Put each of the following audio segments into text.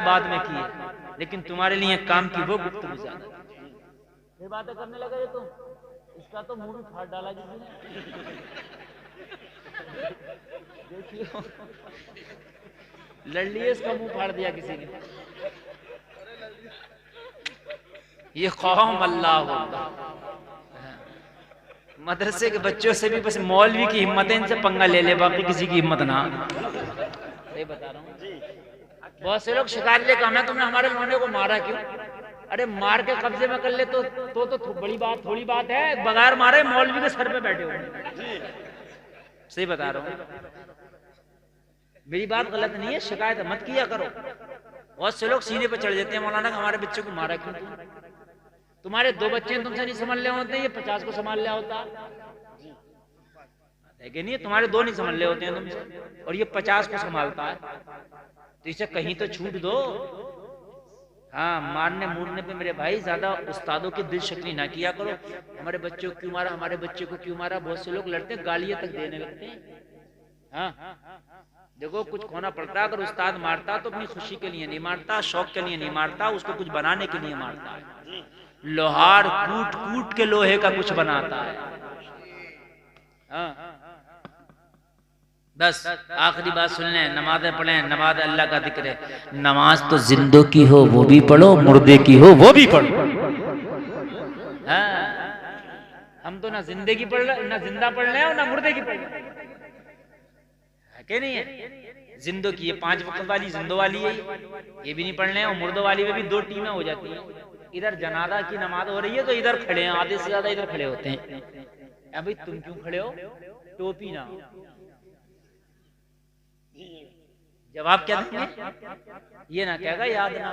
बाद में किए, लेकिन तुम्हारे लिए काम की वो गुफ्तगू ज्यादा। फिर बातें करने लगे रे तुम, इसका तो मुंह भी फाड़ डाला किसी ने। देखिए लड़ लिए, इसका मुंह फाड़ दिया किसी ने। ये कौम अल्लाह, मदरसे के बच्चों से भी बस मौलवी की हिम्मत है, इनसे पंगा ले ले, बाकी किसी की हिम्मत ना। सही बता रहा हूँ। बहुत से लोग शिकायत लेकर आना, तुमने हमारे लोने को मारा क्यों? अरे मार के कब्जे में कर ले तो बड़ी बात थोड़ी बात है, बगैर मारे मौलवी के सर पे बैठे हुए। सही बता रहा हूँ, मेरी बात गलत नहीं है, शिकायत मत किया करो। बहुत से लोग सीने पे चढ़ जाते हैं, मौलाना हमारे बच्चे को मारा क्यों? तुम्हारे 2 बच्चे तुमसे नहीं संभाल ले होते, ये 50 को संभाल लिया होता है कि नहीं? तुम्हारे 2 नहीं संभाल ले होते हैं तुमसे, और ये 50 को संभालता है, तो इसे कहीं तो छूट दो। हाँ, मारने मूरने पे मेरे भाई ज्यादा उस्तादों की दिल शक्ली ना किया करो। हमारे बच्चों को क्यों मारा, हमारे बच्चे को क्यों मारा, बहुत से लोग लड़ते हैं, गालियां तक देने लगते हैं। हाँ देखो, कुछ खोना पड़ता है। अगर उस्ताद मारता तो अपनी खुशी के लिए नहीं मारता, शौक के लिए नहीं मारता, उसको कुछ बनाने के लिए मारता है। लोहार कूट कूट के लोहे का कुछ बनाता है। हाँ। बस आखिरी बात सुन लें, नमाज़ें पढ़ें, नमाज अल्लाह का जिक्र है। नमाज तो जिंदों की हो वो भी पढ़ो, मुर्दे की हो वो भी पढ़ो। हाँ, हम तो ना जिंदगी पढ़ रहे, ना जिंदा पढ़ रहे हैं और ना मुर्दे की पढ़ रहे हैं, क्या नहीं है? जिंदों की, ये 5 वक्त वाली जिंदों वाली है, ये भी नहीं पढ़ रहे हैं, और मुर्दों वाली में भी 2 टीमें हो जाती हैं। इधर जनाजा की नमाज हो रही है तो इधर खड़े हैं, आधे से ज्यादा इधर खड़े होते हैं। अभी तुम क्यों खड़े हो? टोपी ना। जवाब क्या देंगे? ये ना कहेगा याद ना,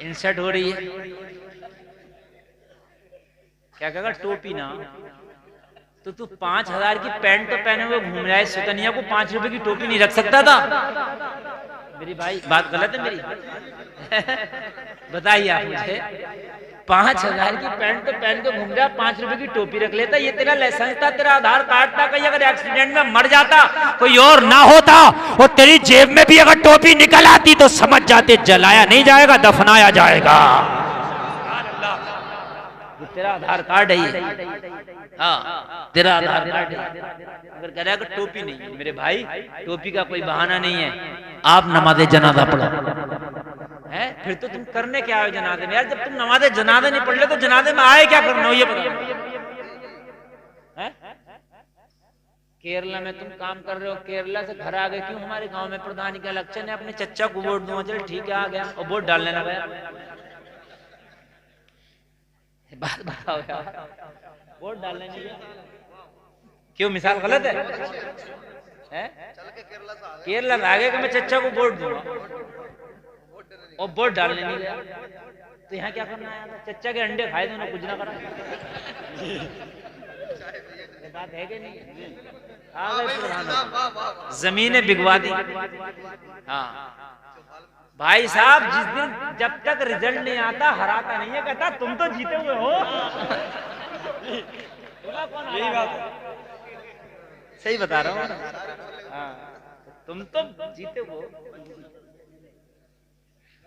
इंसर्ट हो रही है, क्या कहेगा? टोपी ना। तो तू 5000 की पैंट तो पहने हुए घूम रहा है, सुतनिया को 5 रुपए की टोपी नहीं रख सकता था? मेरी भाई बात गलत है मेरी? बताइए आप मुझे, 5000 की पैंट तो पहन के घूम रहा, 5 रुपए की टोपी रख लेता? ये तेरा लाइसेंस था, तेरा आधार कार्ड था, कहीं अगर एक्सीडेंट में मर जाता, कोई और ना होता, और तेरी जेब में भी अगर टोपी निकल आती तो समझ जाते जलाया नहीं जाएगा, दफनाया जाएगा। तेरा आधार कार्ड है ये। हाँ, तेरा आधार कार्ड है। अगर कह रहा है कि टोपी नहीं है, मेरे भाई टोपी का कोई बहाना नहीं है। आप नमाज़े जनाजा पढ़ो है, फिर तो तुम करने क्या आए जनाजे में? यार जब तुम नमाज़े जनाजा नहीं पढ़ ले तो जनाजे में आए क्या करना हो, ये बता। केरला में तुम काम कर रहे हो, केरला से घर आ गए क्यों? हमारे गांव में प्रधान का इलेक्शन है, अपने चच्चा को वोट दूंगा, चल ठीक है आ गया, और वोट डालने लगा। बात बताओ यार, वोट डालने नहीं गया क्यों? मिसाल गलत है? केरला में आ गए कि मैं चच्चा को वोट दूंगा, और वोट डालने नहीं गया, तो यहाँ क्या करना आया था? चच्चा के अंडे खाए थे, कुछ ना करा। ये बात है कि नहीं? आ गए प्रधान, जमीनें बिगवा दी। हाँ भाई साहब, जिस दिन जब तक रिजल्ट नहीं आता हराता नहीं है, कहता तुम तो जीते हुए हो। यही बात है, सही बता रहा हूँ। हाँ, तुम तो जीते हो,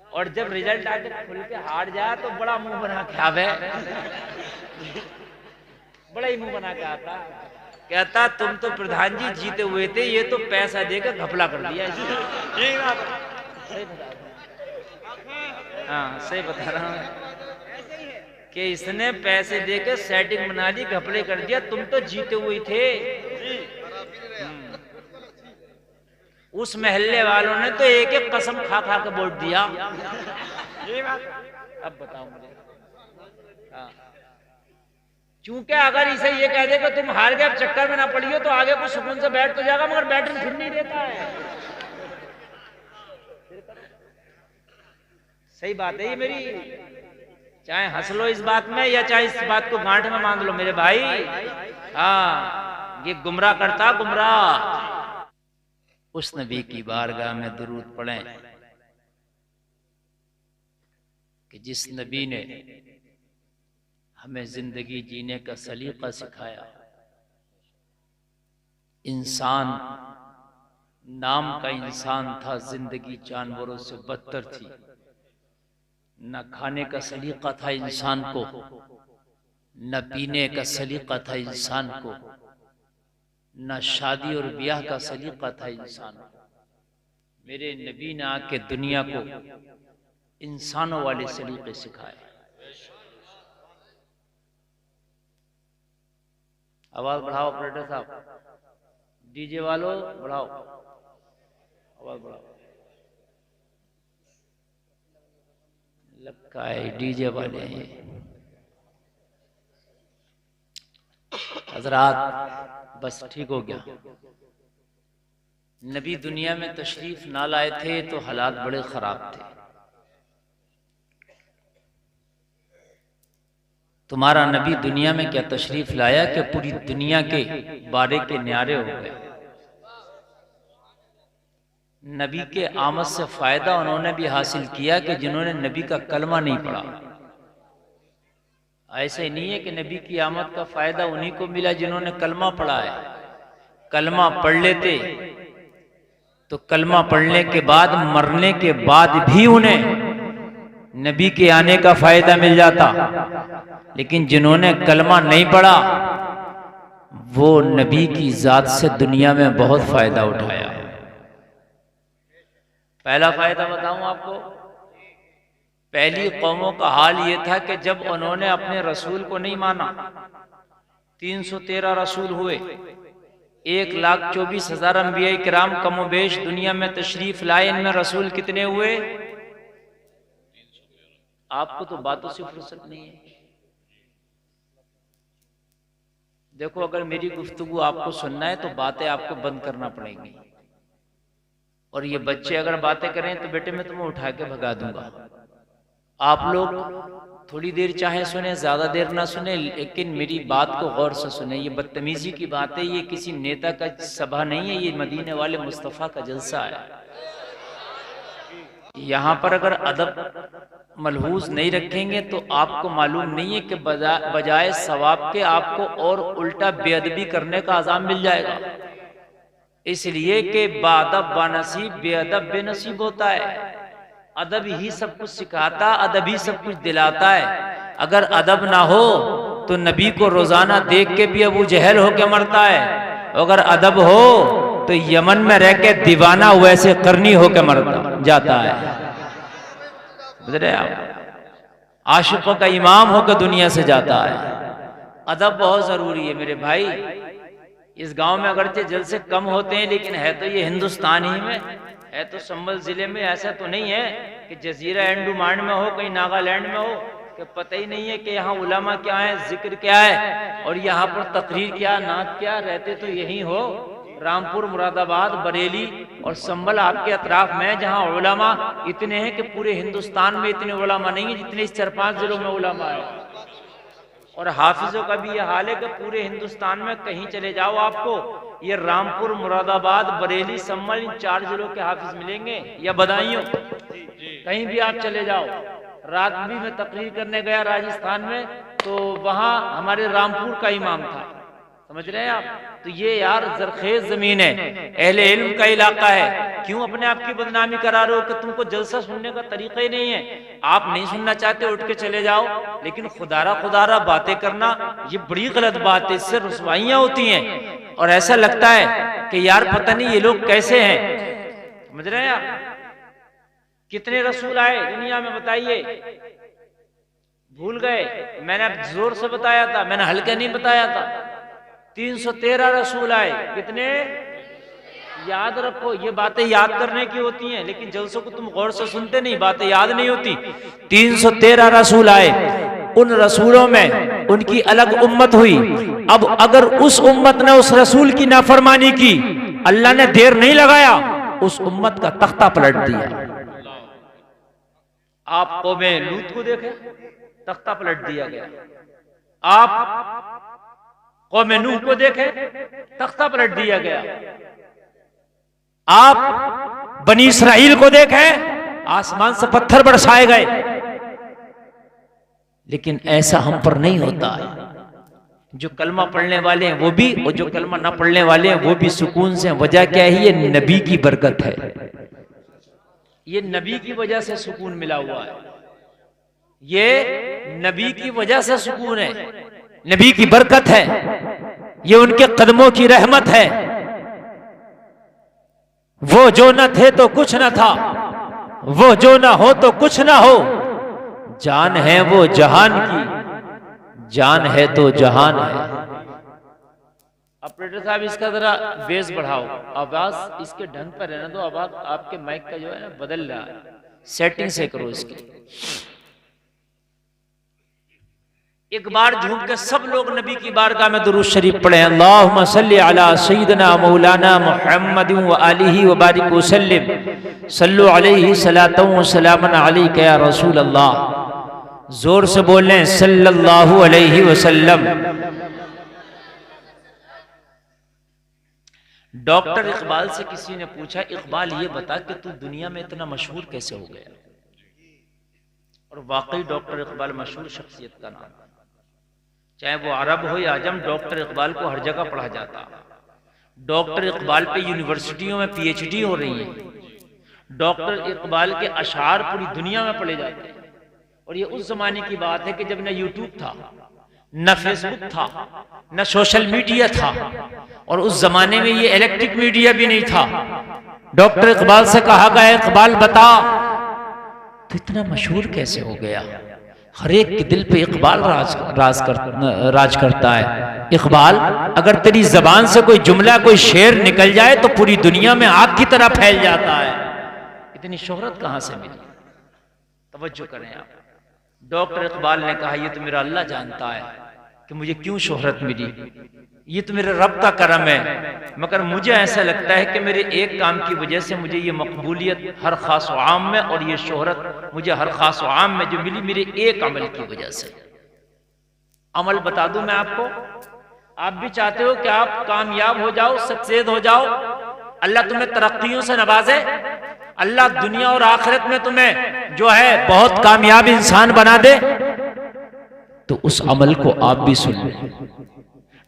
और जब रिजल्ट आके खुल के हार जाए तो बड़ा मुंह बना के आवे, बड़ा ही मुंह बना के आता, कहता तुम तो प्रधान जी जीते हुए थे, ये तो पैसा देकर घपला कर दिया। यही बात है, सही बता रहा हूँ। हाँ सही बता रहा हूँ कि इसने पैसे देकर सेटिंग बना दी, घपले कर दिया, तुम तो जीते हुए थे। उस महल्ले वालों ने तो एक एक कसम खा खा के वोट दिया। अब बताओ मुझे, क्योंकि अगर इसे ये कह दे कि तुम हार गए, अब चक्कर में ना पड़ियो, तो आगे कुछ सुकून से बैठ तो जाएगा, मगर बैठने फिर नहीं देता है। सही बात है ये मेरी, चाहे हंस लो इस बात में या चाहे इस बात को गांठ में बांध लो मेरे भाई। हाँ, ये गुमराह करता गुमराह। उस नबी की बारगाह में दुरूद पढ़ें कि जिस नबी ने हमें जिंदगी जीने का सलीका सिखाया। इंसान नाम का इंसान था, जिंदगी जानवरों से बदतर थी। न खाने का सलीका था इंसान को, न पीने का सलीका था इंसान को, न शादी और ब्याह का सलीका था इंसान को। मेरे नबी ने आके दुनिया को इंसानों वाले सलीके सिखाए। आवाज बढ़ाओ ऑपरेटर साहब, डीजे वालों बढ़ाओ आवाज बढ़ाओ। लगता है डीजे वाले हैं हजरात। बस ठीक हो गया। नबी दुनिया में तशरीफ ना लाए थे तो हालात बड़े खराब थे। तुम्हारा नबी दुनिया में क्या तशरीफ लाया कि पूरी दुनिया के बारे के न्यारे हो गए। नबी के आमद से फायदा उन्होंने भी हासिल किया कि जिन्होंने नबी का कलमा नहीं पढ़ा। ऐसे नहीं है कि नबी की आमद का फायदा उन्हीं को मिला जिन्होंने कलमा पढ़ा है। कलमा पढ़ लेते तो कलमा पढ़ने के बाद मरने के बाद भी उन्हें नबी के आने का फायदा मिल जाता। लेकिन जिन्होंने कलमा नहीं पढ़ा वो नबी की जात से दुनिया में बहुत फायदा उठाया। पहला फायदा बताऊं आपको, पहली कौमों का हाल ये था कि जब उन्होंने अपने रसूल को नहीं माना, 313 रसूल हुए, 1,24,000 अंबिया किराम कमोबेश दुनिया में तशरीफ लाए। इनमें रसूल कितने हुए? आपको तो बातों से फुर्सत नहीं है। देखो, अगर मेरी गुफ्तगू आपको सुनना है तो बातें आपको बंद करना पड़ेंगी। और ये बच्चे अगर बातें करें तो बेटे मैं तुम्हें उठा के भगा दूंगा। आप लोग थोड़ी देर चाहे सुने, ज्यादा देर ना सुने, लेकिन मेरी बात को गौर से सुने। ये बदतमीजी की बात है, ये किसी नेता का सभा नहीं है, ये मदीने वाले मुस्तफा का जलसा है। यहाँ पर अगर अदब मलहूज नहीं रखेंगे तो आपको मालूम नहीं है कि बजाय सवाब के आपको और उल्टा बेअदबी करने का अज़ाम मिल जाएगा। इसलिए कि बादब बानसीब, बेअदब बेनसीब होता है। अदब ही सब कुछ सिखाता, अदब ही सब कुछ दिलाता है। अगर अदब ना हो तो नबी को रोजाना देख के भी अबू जहल होके मरता है। अगर अदब हो तो यमन में रह के दीवाना वैसे करनी होके मरता जाता है। समझ रहे आप? आशिकों का इमाम होकर दुनिया से जाता है। अदब बहुत जरूरी है मेरे भाई। इस गांव में अगरचे जलसे कम होते हैं, लेकिन है तो ये हिंदुस्तान ही में है, तो संभल जिले में। ऐसा तो नहीं है कि जजीरा एंडुमान में हो, कहीं नागालैंड में हो, कि पता ही नहीं है कि यहाँ उलमा क्या है, जिक्र क्या है और यहाँ पर तकरीर क्या, नात क्या। रहते तो यही हो, रामपुर, मुरादाबाद, बरेली और संभल आपके अतराफ में, जहाँ उलमा इतने हैं कि पूरे हिंदुस्तान में इतने उलमा नहीं है जितने इस 4-5 जिलों में उलमा है। और हाफिजों का भी यह हाल है कि पूरे हिंदुस्तान में कहीं चले जाओ आपको ये रामपुर, मुरादाबाद, बरेली, संभल, इन 4 जिलों के हाफिज मिलेंगे, या बदायूं, कहीं भी आप चले जाओ। रात भी मैं तकरीर करने गया राजस्थान में, तो वहां हमारे रामपुर का इमाम था। समझ रहे हैं आप? तो ये यार जरखेज जमीन है, अहले इल्म का इलाका है। क्यों अपने आप की बदनामी करा रहे हो कि तुमको जलसा सुनने का तरीका ही नहीं है? आप नहीं सुनना चाहते उठ के चले जाओ, लेकिन खुदारा बातें करना ये बड़ी गलत बात है। इससे रुसवाइयां होती हैं और ऐसा लगता है कि यार पता नहीं ये लोग कैसे हैं। समझ रहे हैं आप? कितने रसूल आए दुनिया में बताइए? भूल गए? मैंने अब जोर से बताया था, मैंने हल्के नहीं बताया था। 313 रसूल आए। कितने? याद रखो, ये बातें याद करने की होती हैं, लेकिन जलसों को तुम गौर से सुनते नहीं, बातें याद नहीं होती। 313 रसूल आए। उन रसूलों में उनकी अलग उम्मत हुई। अब अगर उस उम्मत ने उस रसूल की नाफरमानी की, अल्लाह ने देर नहीं लगाया, उस उम्मत का तख्ता पलट दिया। आप कौमे लूत को देखें, तख्ता पलट दिया गया। आप कौमे नूह को देखें, तख्ता पलट दिया गया। आप बनी इसराइल को देखें, आसमान से पत्थर बरसाए गए। लेकिन ऐसा हम पर नहीं होता है। जो कलमा पढ़ने वाले हैं वो भी, और जो कलमा ना पढ़ने वाले हैं वो भी सुकून से। वजह क्या है? ये नबी की बरकत है, ये नबी की वजह से सुकून मिला हुआ है, ये नबी की वजह से सुकून है, नबी की बरकत है, ये उनके कदमों की रहमत है। वो जो न थे तो कुछ न था, वो जो ना हो तो कुछ ना हो, जान है वो जहान की, जान है तो जहान है। ऑपरेटर साहब इसका जरा बेस बढ़ाओ, आवाज इसके ढंग पर रहना दो, आवाज आपके माइक का जो है ना बदल रहा है, सेटिंग से करो इसकी। एक बार झूम के सब लोग नबी की बारगाह में दुरूद शरीफ पढ़े, अल्लाहुम्मा सल्ली अला सय्यिदना मौलाना मुहम्मद व आलिहि व बारिक वसल्लिम, सल्लु अलैहि सलातन व सलामन अलैका या रसूल अल्लाह। जोर से बोलें सल्लल्लाहु अलैहि वसल्लम। डॉक्टर इकबाल से किसी ने पूछा, इकबाल ये बता कि तू दुनिया में इतना मशहूर कैसे हो गया? और वाकई डॉक्टर इकबाल मशहूर शख्सियत का नाम, चाहे वो अरब हो या अजम, डॉक्टर इकबाल को हर जगह पढ़ा जाता। डॉक्टर इकबाल पे यूनिवर्सिटियों में पीएचडी हो रही है, डॉक्टर इकबाल के अशार पूरी दुनिया में पढ़े जाते हैं। और ये उस जमाने की बात है कि जब न यूट्यूब था, न फेसबुक था, न सोशल मीडिया था, और उस जमाने में ये इलेक्ट्रिक मीडिया भी नहीं था। डॉक्टर इकबाल से कहा गया, इकबाल बता तो इतना मशहूर कैसे हो गया? हर एक के दिल पे इकबाल राज करता है। इकबाल, अगर तेरी जबान से कोई जुमला, कोई शेर निकल जाए तो पूरी दुनिया में आग की तरह फैल जाता है। इतनी शोहरत कहां से मिली? तवज्जो करें आप। डॉक्टर इकबाल ने कहा, ये तो मेरा अल्लाह जानता है कि मुझे क्यों शोहरत मिली, ये तो मेरे रब का करम है, मगर मुझे ऐसा लगता है कि मेरे एक काम की वजह से मुझे ये मकबूलियत हर खास व आम में, और ये शोहरत मुझे हर खास व आम में जो मिली, मेरे एक अमल की वजह से। अमल बता दूं मैं आपको, आप भी चाहते हो कि आप कामयाब हो जाओ, सक्सेस हो जाओ, अल्लाह तुम्हें तरक्कियों से नवाजे, अल्लाह दुनिया और आखिरत में तुम्हें जो है बहुत कामयाब इंसान बना दे, तो उस अमल को आप भी सुन लें।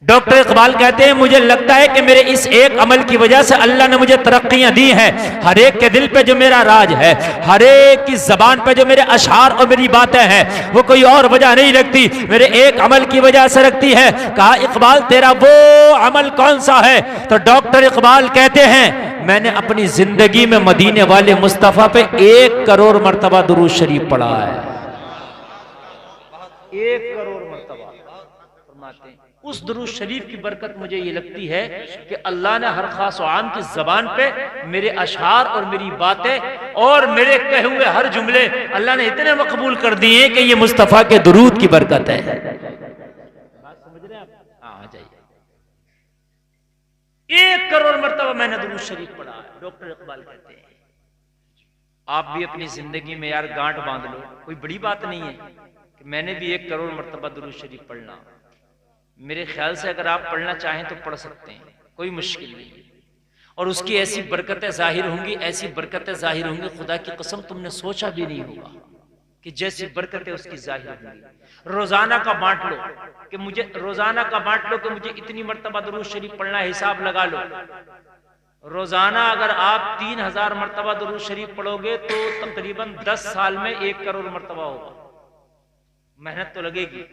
डॉक्टर इकबाल कहते हैं, मुझे लगता है कि मेरे इस एक अमल की वजह से अल्लाह ने मुझे तरक्कियां दी हैं। हर एक के दिल पे जो मेरा राज है, हर एक की जबान पे जो मेरे अशार और मेरी बातें हैं, वो कोई और वजह नहीं रखती, मेरे एक अमल की वजह से रखती है। कहा, इकबाल तेरा वो अमल कौन सा है? तो डॉक्टर इकबाल कहते हैं, मैंने अपनी जिंदगी में मदीने वाले मुस्तफा पे 1 करोड़ मरतबा दुरूद शरीफ पढ़ा है। 1 करोड़ मरतबा। फरमाते हैं, उस दुरूद शरीफ की बरकत मुझे ये लगती है कि अल्लाह ने हर खास आम की जबान पे मेरे अशार और मेरी बातें और मेरे कहे हुए हर जुमले अल्लाह ने इतने मकबूल कर दिए कि ये मुस्तफ़ा के दुरूद की बरकत है। बात समझ रहे हैं आप? हाँ, जाइए। 1 करोड़ मरतबा मैंने दुरूद शरीफ पढ़ा है। डॉक्टर इकबाल कहते हैं, आप भी अपनी जिंदगी में यार गांठ बांध लो, कोई बड़ी बात नहीं है कि मैंने भी 1 करोड़ मरतबा दुरूद शरीफ पढ़ना। मेरे ख्याल से अगर आप पढ़ना चाहें तो पढ़ सकते हैं, कोई मुश्किल नहीं है। और उसकी ऐसी बरकतें जाहिर होंगी, ऐसी बरकतें जाहिर होंगी, खुदा की कसम तुमने सोचा भी नहीं होगा कि जैसी बरकतें उसकी जाहिर होंगी। रोजाना का बांट लो कि मुझे, रोजाना का बांट लो कि मुझे इतनी मरतबा दुरूद शरीफ पढ़ना है, हिसाब लगा लो। रोजाना अगर आप 3000 मरतबा दुरूद शरीफ पढ़ोगे तो तकरीबन 10 साल में 1 करोड़ मरतबा होगा। मेहनत तो लगेगी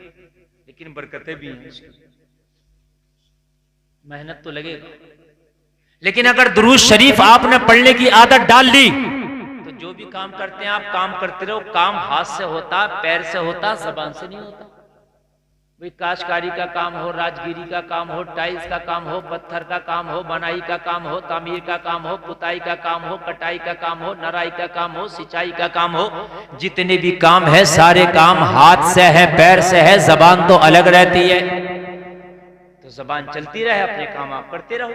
लेकिन बरकतें भी हैं, मेहनत तो लगेगा। लेकिन अगर दुरूद शरीफ आपने पढ़ने की आदत डाल ली तो जो भी काम करते हैं आप काम करते रहो। काम हाथ से होता, पैर से होता, जबान से नहीं होता। भाई काशकारी का काम हो, राजगिरी का काम हो, टाइल्स का काम हो, पत्थर का काम हो, बनाई का काम हो, तामीर का काम हो, पुताई का काम हो, कटाई का काम हो, नराई का काम हो, सिंचाई का काम हो, जितने भी काम है सारे काम हाथ से है, पैर से है, जबान तो अलग रहती है। तो जबान चलती रहे, अपने काम आप करते रहो।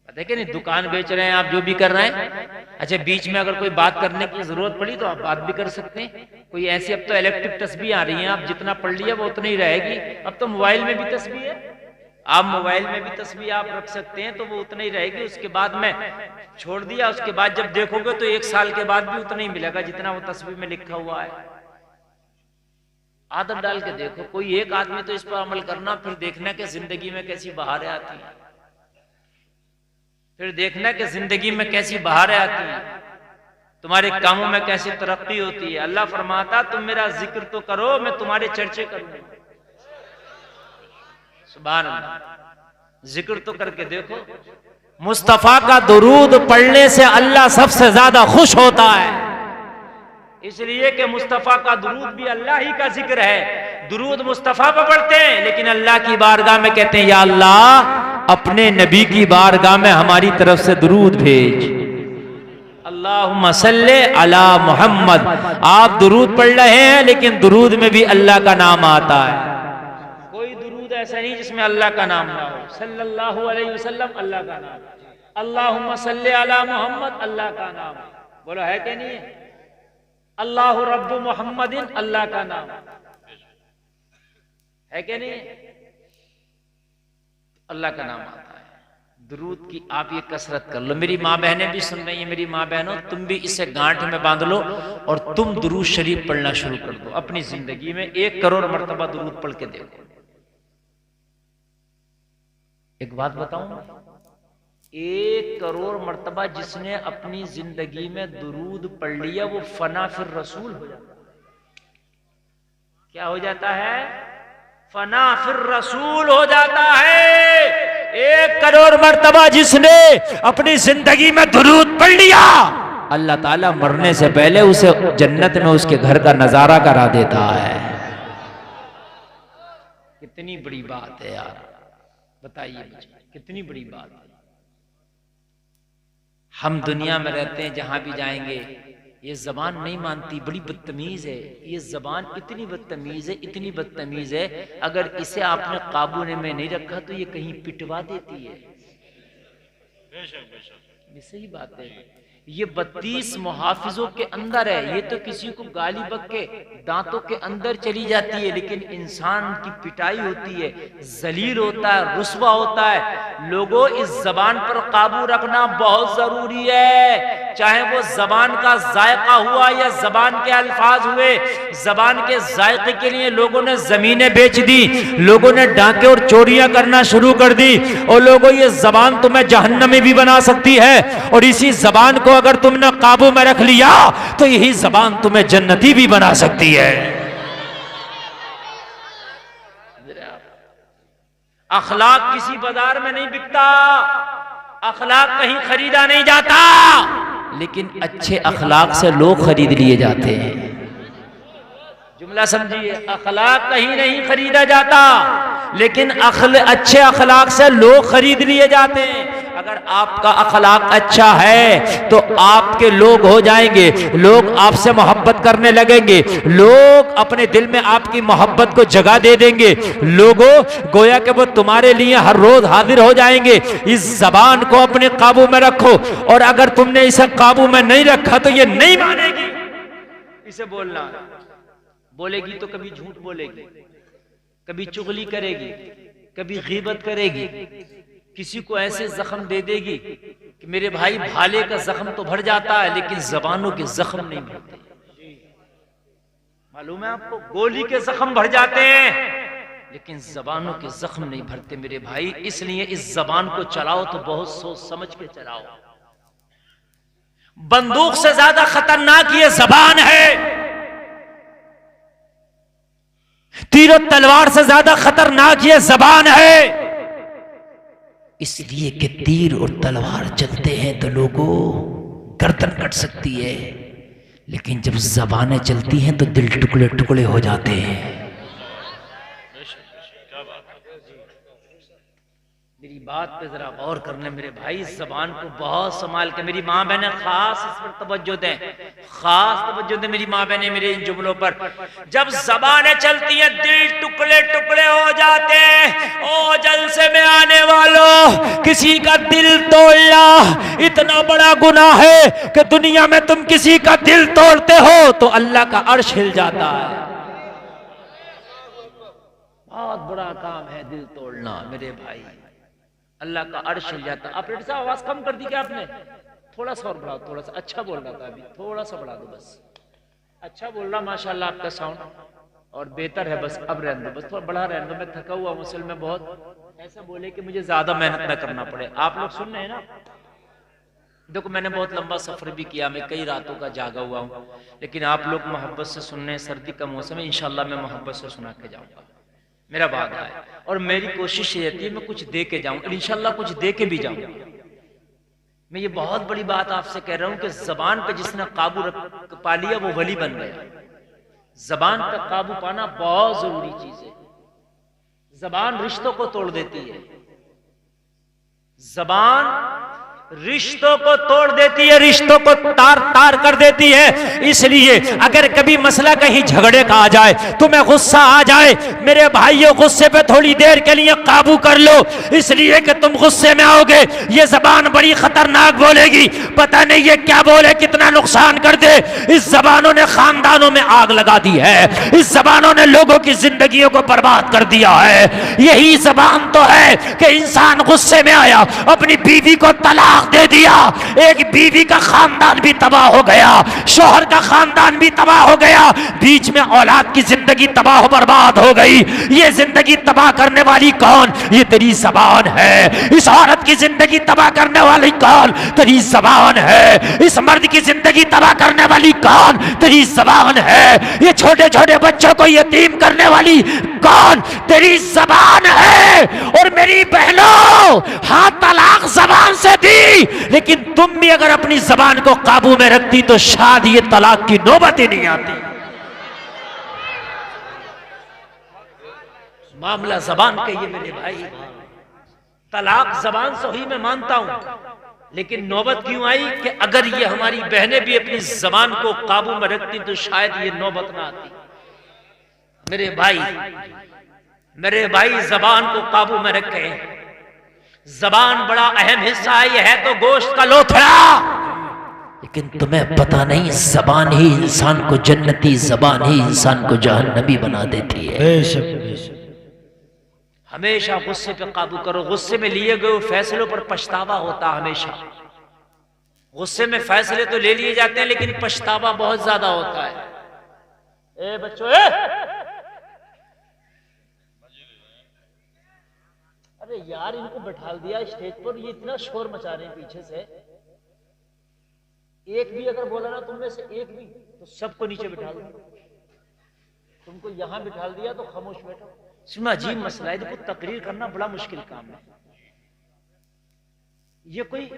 पता है कि नहीं, दुकान बेच रहे हैं आप, जो भी कर रहे हैं, अच्छा बीच में अगर कोई बात करने की जरूरत पड़ी तो आप बात भी कर सकते हैं। कोई ऐसी, अब तो इलेक्ट्रिक तस्बीह आ रही हैं, आप जितना पढ़ लिया वो उतनी ही रहेगी। अब तो मोबाइल में भी तस्बीह है, आप मोबाइल में भी तस्बीह आप रख सकते हैं, तो वो उतना ही रहेगी। उसके बाद में छोड़ दिया, उसके बाद जब देखोगे तो 1 साल के बाद भी उतना ही मिलेगा जितना वो तस्बीह में लिखा हुआ है। आदत डाल के देखो, कोई एक आदमी तो इस पर अमल करना, फिर देखना कि जिंदगी में कैसी बहारें आती हैं, फिर देखना कि जिंदगी में कैसी बहारें आती हैं, तुम्हारे कामों में कैसी तरक्की होती है। अल्लाह फरमाता तुम मेरा जिक्र तो करो, मैं तुम्हारे चर्चे करूंगा। सुभान अल्लाह। जिक्र तो करके देखो। मुस्तफा का दुरूद पढ़ने से अल्लाह सबसे ज्यादा खुश होता है, इसलिए कि मुस्तफा का दुरूद भी अल्लाह ही का जिक्र है। दुरूद मुस्तफा पर पढ़ते हैं, लेकिन अल्लाह की बारगाह में कहते हैं या अल्लाह अपने नबी की बारगाह में हमारी तरफ से दुरूद भेज। अल्लाहुम्मा सल्ले अला मोहम्मद। आप दुरूद पढ़ रहे हैं, लेकिन दुरूद में भी अल्लाह का नाम आता है। कोई दुरूद ऐसा नहीं जिसमें अल्लाह का नाम ना हो। सल्लल्लाहु अलैहि वसल्लम अल्लाह का नाम, अल्लाहुम्मा सल्ले अला मोहम्मद अल्लाह का नाम। बोलो है कि नहीं है? अल्लाहु रब्बु मोहम्मदिन अल्लाह का नाम है कि नहीं? अल्लाह का नाम आता है। दुरूद की आप ये कसरत कर लो। मेरी माँ बहनें भी सुन रही हैं, मेरी माँ बहनों तुम भी इसे गांठ में बांध लो और तुम दुरूद शरीफ पढ़ना शुरू कर दो। अपनी जिंदगी में 1 करोड़ मर्तबा दुरूद पढ़ के देखो। एक बात बताऊं, 1 करोड़ मर्तबा जिसने अपनी जिंदगी में दुरूद पढ़ लिया वो फना फिर रसूल हो जाता है। क्या हो जाता है? फना फिर रसूल हो जाता है। 1 करोड़ मर्तबा जिसने अपनी जिंदगी में दुरूद पढ़ लिया, अल्लाह ताला मरने से पहले उसे जन्नत में उसके घर का नजारा करा देता है। कितनी बड़ी बात है यार, बताइए मुझे, कितनी बड़ी बात है। हम दुनिया में रहते हैं, जहां भी जाएंगे ये जबान नहीं मानती, बड़ी बदतमीज है ये जबान, इतनी बदतमीज है, इतनी बदतमीज है, अगर इसे आपने काबू में नहीं रखा तो ये कहीं पिटवा देती है। ये सही बात है। ये 32 मुहाफिजों के अंदर है। ये तो किसी को गाली बक के दांतों के अंदर चली जाती है, लेकिन इंसान की पिटाई होती है, जलील होता है, रुस्वा होता है। लोगों, इस जबान पर काबू रखना बहुत जरूरी है। चाहे वो जबान का जायका हुआ या जबान के अल्फाज हुए। जबान के जायके के लिए लोगों ने जमीनें बेच दी, लोगों ने डांके और चोरियां करना शुरू कर दी। और लोगों, ये जबान तुम्हें जहन्नमी भी बना सकती है, और इसी जबान को अगर तुमने काबू में रख लिया तो यही जबान तुम्हें जन्नती भी बना सकती है। अखलाक किसी बाजार में नहीं बिकता, अखलाक कहीं खरीदा नहीं जाता, लेकिन अच्छे अखलाक से लोग खरीद लिए जाते हैं। जुमला समझिए, अखलाक कहीं नहीं खरीदा जाता, लेकिन अच्छे अखलाक से लोग खरीद लिए जाते हैं। अगर आपका अखलाक अच्छा है तो आपके लोग हो जाएंगे, लोग आपसे मोहब्बत करने लगेंगे, लोग अपने दिल में आपकी मोहब्बत को जगह दे देंगे। लोगों, गोया कि वो तुम्हारे लिए हर रोज हाजिर हो जाएंगे। इस जबान को अपने काबू में रखो, और अगर तुमने इसे काबू में नहीं रखा तो ये नहीं मानेगी। इसे बोलना, बोलेगी तो कभी झूठ बोलेगी, कभी चुगली करेगी, कभी गीबत करेगी, किसी को ऐसे जख्म दे देगी कि मेरे भाई, भाले का जख्म तो भर जाता है लेकिन जबानों के जख्म नहीं भरते। मालूम है आपको, गोली के जख्म भर जाते हैं लेकिन जबानों के जख्म नहीं भरते मेरे भाई। इसलिए इस जबान को चलाओ तो बहुत सोच समझ के चलाओ। बंदूक से ज्यादा खतरनाक ये जबान है, तीर और तलवार से ज्यादा खतरनाक ये जबान है। इसलिए कि तीर और तलवार चलते हैं तो लोगों गर्दन कट सकती है, लेकिन जब जबानें चलती हैं तो दिल टुकड़े टुकड़े हो जाते हैं। मेरी बात पे जरा गौर करना मेरे भाई, इस जबान को बहुत संभाल के, मेरी माँ बहने खास इस पर तवज्जो दें, खास तवज्जो दें मेरी माँ बहने मेरे इन जुमलों पर। जब जबानें चलती हैं दिल टुकड़े टुकड़े हो जाते हैं। ओ जलसे में आने वालों, किसी का दिल तोड़ना इतना बड़ा गुनाह है कि दुनिया में तुम किसी का दिल तोड़ते हो तो अल्लाह का अर्श हिल जाता है। बहुत बड़ा काम है दिल तोड़ना मेरे भाई, अल्लाह का अर्श हिल जाता। ऑपरेटर साहब आवाज कम कर दी क्या आपने? थोड़ा सा और बढ़ाओ, थोड़ा सा। अच्छा बोल रहा था अभी, थोड़ा सा बढ़ा दो बस। अच्छा बोल रहा, माशाल्लाह आपका साउंड। और बेहतर है बस अब रहने दो, बस थोड़ा बढ़ा रहने दो, मैं थका हुआ मुसल में बहुत, ऐसा बोले कि मुझे ज्यादा मेहनत न करना पड़े। आप लोग सुन रहे हैं ना? देखो मैंने बहुत लंबा सफर भी किया, मैं कई रातों का जागा हुआ हूँ, लेकिन आप लोग मोहब्बत से सुन रहे हैं। सर्दी का मौसम है, इंशाल्लाह मैं मोहब्बत से सुना के जाऊंगा, मेरा वादा है। और मेरी कोशिश ये रहती है मैं कुछ दे के जाऊं, इंशाल्लाह कुछ दे के भी जाऊं। मैं ये बहुत बड़ी बात आपसे कह रहा हूं कि जबान पे जिसने काबू पा लिया वो वली बन गया। जबान पे काबू पाना बहुत जरूरी चीज है। जबान रिश्तों को तोड़ देती है, जबान रिश्तों को तोड़ देती है, रिश्तों को तार तार कर देती है। इसलिए अगर कभी मसला कहीं झगड़े का आ जाए, तुम्हें गुस्सा आ जाए, मेरे भाइयों गुस्से पे थोड़ी देर के लिए काबू कर लो, इसलिए कि तुम गुस्से में आओगे, ये जबान बड़ी खतरनाक बोलेगी, पता नहीं ये क्या बोले कितना नुकसान कर दे। इस जबानों ने खानदानों में आग लगा दी है, इस जबानों ने लोगों की जिंदगियों को बर्बाद कर दिया है। यही जबान तो है कि इंसान गुस्से में आया, अपनी बीवी को तलाक दे दिया, एक बीवी का खानदान भी तबाह हो गया, शोहर का खानदान भी तबाह हो गया, बीच में औलाद की जिंदगी तबाह बर्बाद हो गई। ये जिंदगी तबाह करने वाली कौन? ये तेरी जबान है। इस औरत की जिंदगी तबाह करने वाली कौन? तेरी जबान है। इस मर्द की जिंदगी तबाह करने वाली कौन? तेरी जबान है। ये छोटे छोटे बच्चों को यतीम करने वाली कौन? तेरी जबान है। और मेरी बहनों, हाँ तलाक जबान से दी, लेकिन तुम भी अगर अपनी जबान को काबू में रखती तो शायद ये तलाक की नौबत ही नहीं आती। मामला जबान का ये मेरे भाई, तलाक जबान से ही मैं मानता हूं, लेकिन नौबत क्यों आई कि अगर ये हमारी बहनें भी अपनी जबान को काबू में रखती तो शायद ये नौबत ना आती। मेरे भाई जबान को काबू में रखें। जबान बड़ा अहम हिस्सा है, ये है तो गोश्त का लोथड़ा, लेकिन तुम्हें पता नहीं जबान ही इंसान को जन्नती, जबान ही इंसान को जहन्नमी बना देती है। हमेशा गुस्से पे काबू करो। गुस्से में लिए गए फैसलों पर पछतावा होता हमेशा। गुस्से में फैसले तो ले लिए जाते हैं लेकिन पछतावा बहुत ज्यादा होता है। ए बच्चों, अरे यार इनको बैठा दिया स्टेज पर, ये इतना शोर मचा रहे हैं पीछे से। एक भी अगर बोला ना तुम में से एक भी, तो सबको नीचे बिठा दो। तुमको यहां बिठा दिया तो खामोश बैठो। इसमें अजीब मसला है। देखो तकरीर करना बड़ा मुश्किल काम है। ये कोई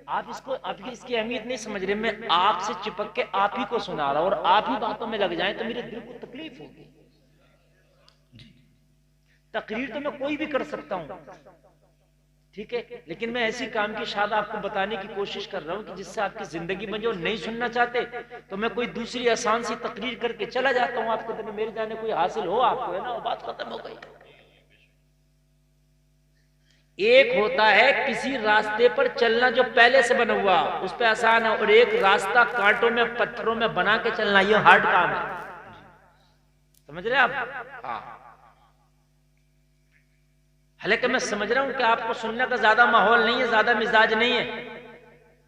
आप इसकी अहमियत नहीं समझ रहे। मैं आपसे चिपक के आप ही को सुना रहा हूं और आप ही बातों में लग जाएं तो मेरे दिल को तकलीफ होगी। तकरीर तो मैं कोई भी कर सकता हूं, ठीक है, लेकिन मैं ऐसी काम की शायद आपको बताने की कोशिश कर रहा हूं कि जिससे आपकी जिंदगी में जो नहीं सुनना चाहते तो मैं कोई दूसरी आसान सी तकरीर करके चला जाता हूं। आपको तो मेरे जाने कोई हासिल हो आपको, है ना, वो बात खत्म हो गई। एक होता है किसी रास्ते पर चलना जो पहले से बना हुआ, उस पर आसान है, और एक रास्ता कांटों में पत्थरों में बना के चलना, ये हार्ड काम है। समझ रहे आप? हाँ। हालांकि मैं समझ रहा हूं कि आपको सुनने का ज्यादा माहौल नहीं है, ज्यादा मिजाज नहीं है,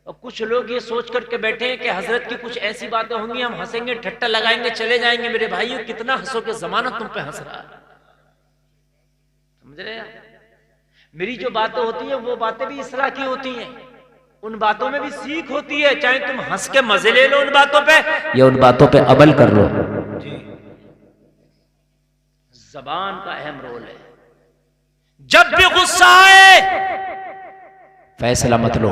और कुछ लोग ये सोच करके बैठे हैं कि हजरत की कुछ ऐसी बातें होंगी, हम हंसेंगे, ठट्टा लगाएंगे, चले जाएंगे। मेरे भाइयों, कितना हंसोगे, जमाना तुम पे हंस रहा है। समझ रहे हैं? मेरी जो बातें होती है वो बातें भी इसलाह की होती हैं, उन बातों में भी सीख होती है। चाहे तुम हंस के मजे ले लो उन बातों पे या उन बातों पे अमल कर लो। जबान का अहम रोल है। जब भी गुस्सा आए फैसला मत लो,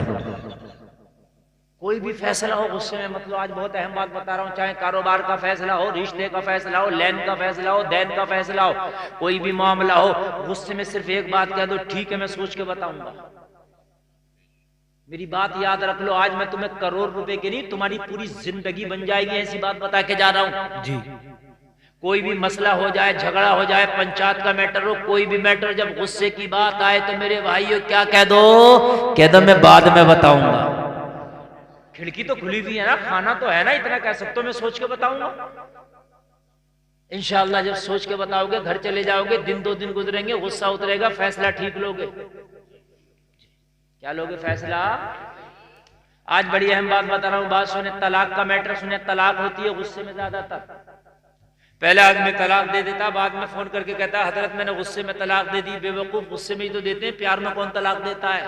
कोई भी फैसला हो गुस्से में मत लो। आज बहुत अहम बात बता रहा हूं, चाहे कारोबार का फैसला हो, रिश्ते का फैसला हो, लैन का फैसला हो, दैन का फैसला हो, कोई भी मामला हो, गुस्से में सिर्फ एक बात कह दो, ठीक है मैं सोच के बताऊंगा। मेरी बात याद रख लो, आज मैं तुम्हें करोड़ रुपए की नहीं, तुम्हारी पूरी जिंदगी बन जाएगी, ऐसी बात बता के जा रहा हूं जी। कोई भी मसला हो जाए, झगड़ा हो जाए, पंचायत का मैटर हो, कोई भी मैटर, जब गुस्से की बात आए तो मेरे भाइयों क्या कह दो, कह दो मैं बाद में बताऊंगा। खिड़की तो खुली हुई है ना, खाना तो है ना, इतना कह सकते हो मैं सोच के बताऊंगा। इंशाअल्लाह जब सोच के बताओगे, घर चले जाओगे, दिन 2 दिन गुजरेंगे, गुस्सा उतरेगा, फैसला ठीक लोगे। क्या लोगे फैसला? आज बड़ी अहम बात बता रहा हूं, बात सुने, तलाक का मैटर सुने। तलाक होती है गुस्से में ज्यादातर। पहले आदमी तलाक दे देता, बाद में फोन करके कहता है हजरत मैंने गुस्से में तलाक दे दी। बेवकूफ, गुस्से में ही तो देते हैं, प्यार में कौन तलाक देता है?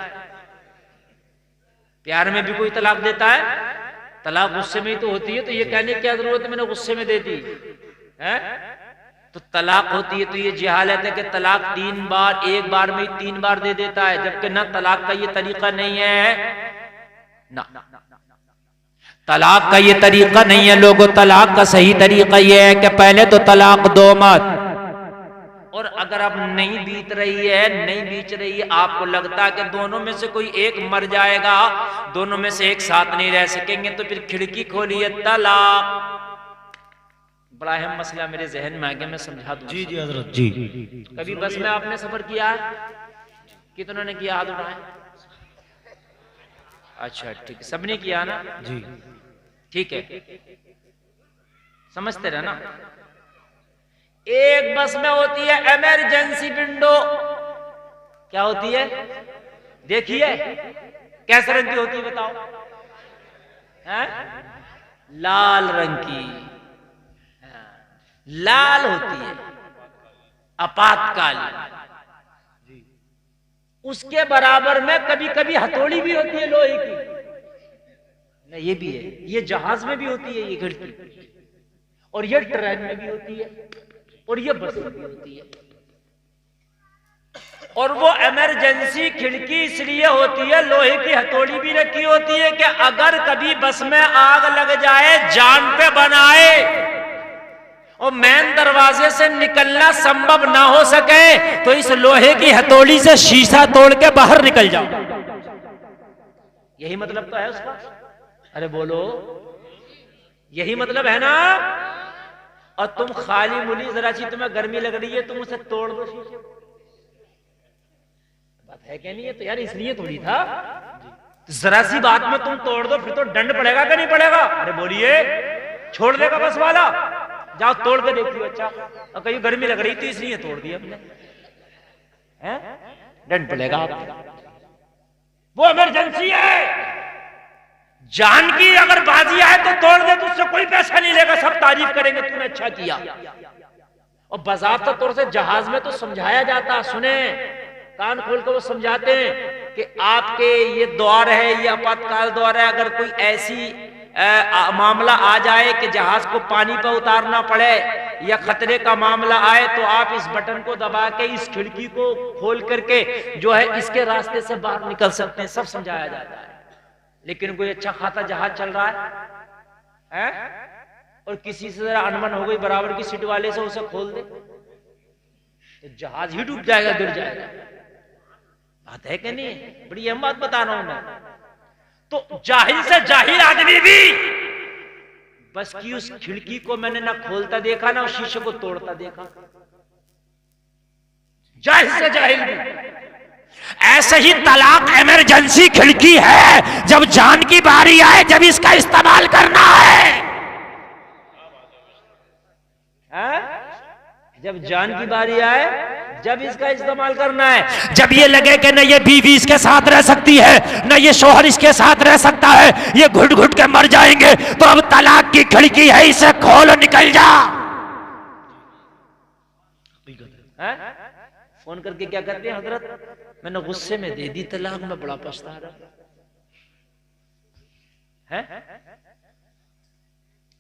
प्यार में भी कोई तलाक देता है? तलाक गुस्से में ही तो होती है। तो ये कहने की क्या जरूरत है मैंने गुस्से में दे दी है? तो तलाक होती है तो ये जहालत है कि तलाक 3 बार, एक बार में ही 3 बार दे देता है, जबकि ना तलाक का ये तरीका नहीं है ना, तलाक का ये तरीका नहीं है लोगों। तलाक का सही तरीका ये है कि पहले तो तलाक दो मत, और अगर अब नहीं बीत रही है, नहीं बीत रही है, आपको लगता है कि दोनों में से कोई एक मर जाएगा, दोनों में से एक साथ नहीं रह सकेंगे, तो फिर खिड़की खोलिए तलाक। बड़ा अहम मसला मेरे जहन में आ गया, मैं समझा दूं। जी जी हजरत जी। कभी बस में आपने सफर किया है? कितनों ने किया? हाथ उठाएं। अच्छा ठीक है, सबने किया ना जी। ठीक है, समझते रहे ना। एक बस में होती है इमरजेंसी विंडो। क्या होती है? देखिए कैसे रंग की होती है बताओ? है? लाल रंग की, लाल होती है, आपातकाल। उसके बराबर में कभी कभी हथौड़ी भी होती है लोहे की। नहीं, ये भी है, ये जहाज में भी होती है ये खिड़की, और ये ट्रेन में भी होती है, और ये बस में भी होती है। और वो इमरजेंसी खिड़की इसलिए होती है, लोहे की हथौड़ी भी रखी होती है कि अगर कभी बस में आग लग जाए, जान पे बनाए, और मेन दरवाजे से निकलना संभव ना हो सके, तो इस लोहे की हथौड़ी से शीशा तोड़ के बाहर निकल जाओ। यही मतलब तो है उसका। अरे बोलो, यही मतलब है ना। और तुम खाली मुली, जरा सी तुम्हें गर्मी लग रही है, तुम उसे तोड़ दो शीशे। बात है क्या? नहीं है तो यार इसलिए थोड़ी था, जरा सी बात में तुम तोड़ दो, फिर तो दंड पड़ेगा कि नहीं पड़ेगा? अरे बोलिए, छोड़ देगा बस वाला? जाओ तोड़ के देखियो। अच्छा, और कहीं गर्मी लग रही थी इसलिए तोड़ दिया हमने, दंड पड़ेगा। वो इमरजेंसी है, जान की अगर बाजी आए तो तोड़ दे, तो उससे कोई पैसा नहीं लेगा, सब तारीफ करेंगे तूने अच्छा किया। और बाज़ाब्ता तौर से जहाज में तो समझाया जाता, सुने कान खोल कर वो समझाते हैं कि आपके ये द्वार है, ये आपातकाल द्वार है, अगर कोई ऐसी मामला आ जाए कि जहाज को पानी पर उतारना पड़े या खतरे का मामला आए, तो आप इस बटन को दबा के इस खिड़की को खोल करके जो है इसके रास्ते से बाहर निकल सकते हैं। सब समझाया जाता है। लेकिन कोई अच्छा खाता जहाज चल रहा है और किसी से जरा अनबन हो गई बराबर की सीट वाले से, उसे खोल दे तो जहाज ही डूब जाएगा, गिर जाएगा। बात है कि नहीं? बड़ी अहम बात बता रहा हूं मैं। तो जाहिल से जाहिल आदमी भी बस की उस खिड़की को मैंने ना खोलता देखा ना उस शीशे को तोड़ता देखा। जाहिल से जाहिल भी। ऐसे ही तलाक इमरजेंसी खिड़की है, जब जान की बारी आए, जब इसका इस्तेमाल करना है, जब जान की बारी आए, जब इसका इस्तेमाल करना है, जब ये लगे कि न ये बीवी इसके साथ रह सकती है, न ये शोहर इसके साथ रह सकता है, ये घुट घुट के मर जाएंगे, तो अब तलाक की खिड़की है, इसे खोल निकल जा। फोन करके क्या कहते हैं? हजरत मैंने गुस्से में दे दी तलाक, में बड़ा पछता रहा है।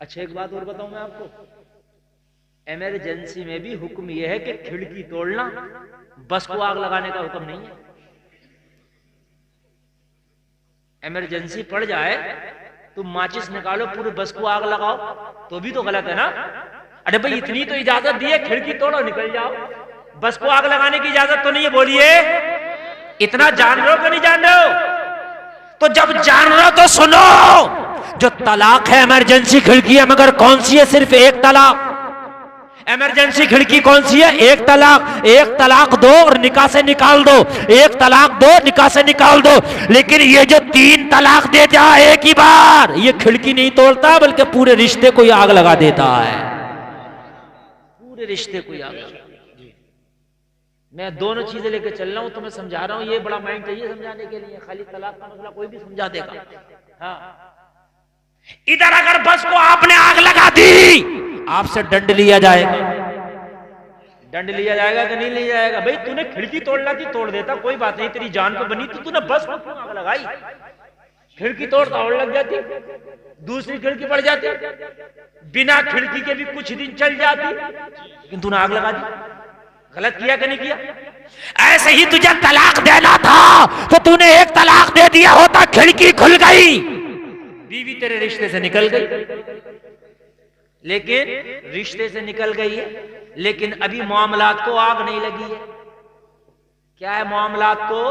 अच्छा एक बात और बताऊं मैं आपको, इमरजेंसी में भी हुक्म यह है कि खिड़की तोड़ना, बस को आग लगाने का हुक्म नहीं है। इमरजेंसी पड़ जाए तो माचिस निकालो, पूरे बस को आग लगाओ, तो भी तो गलत है ना। अरे भाई इतनी तो इजाजत दी है, खिड़की तोड़ो निकल जाओ, बस को आग लगाने की इजाजत तो नहीं है। बोलिए, इतना जान रहे हो कि नहीं जान रहे हो? तो जब जान रहे हो तो सुनो, जो तलाक है इमरजेंसी खिड़की है, मगर कौन सी है? सिर्फ एक तलाक। इमरजेंसी खिड़की कौन सी है? एक तलाक। एक तलाक दो और निकाह से निकाल दो, एक तलाक दो निकाह से निकाल दो। लेकिन ये जो 3 तलाक दे जाए एक ही बार, ये खिड़की नहीं तोड़ता, बल्कि पूरे रिश्ते को आग लगा देता है, पूरे रिश्ते को आग लगा। मैं दोनों चीजें लेके चल रहा हूं, तुम्हें समझा रहा हूं, ये बड़ा माइंड चाहिए समझाने के लिए। खाली तलाक का मसला कोई भी समझा देगा। हाँ, इधर अगर बस को आपने आग लगा दी, आपसे दंड लिया जाएगा। दंड लिया जाएगा कि नहीं लिया जाएगा? भाई तूने खिड़की तोड़ना थी तोड़ देता, कोई बात नहीं, तेरी जान तो बनी थी, तूने बस में क्यों आग लगाई? खिड़की तोड़ता और लग जाती, दूसरी खिड़की पड़ जाती, बिना खिड़की के भी कुछ दिन चल जाती, लेकिन तूने आग लगा दी। गलत किया कि नहीं किया? ऐसे ही तुझे तलाक देना था तो तूने एक तलाक दे दिया होता, खिड़की खुल गई, बीवी तेरे रिश्ते से निकल गई। लेकिन रिश्ते से निकल गई है, लेकिन अभी मामलात को आग नहीं लगी है। क्या है मामलात को?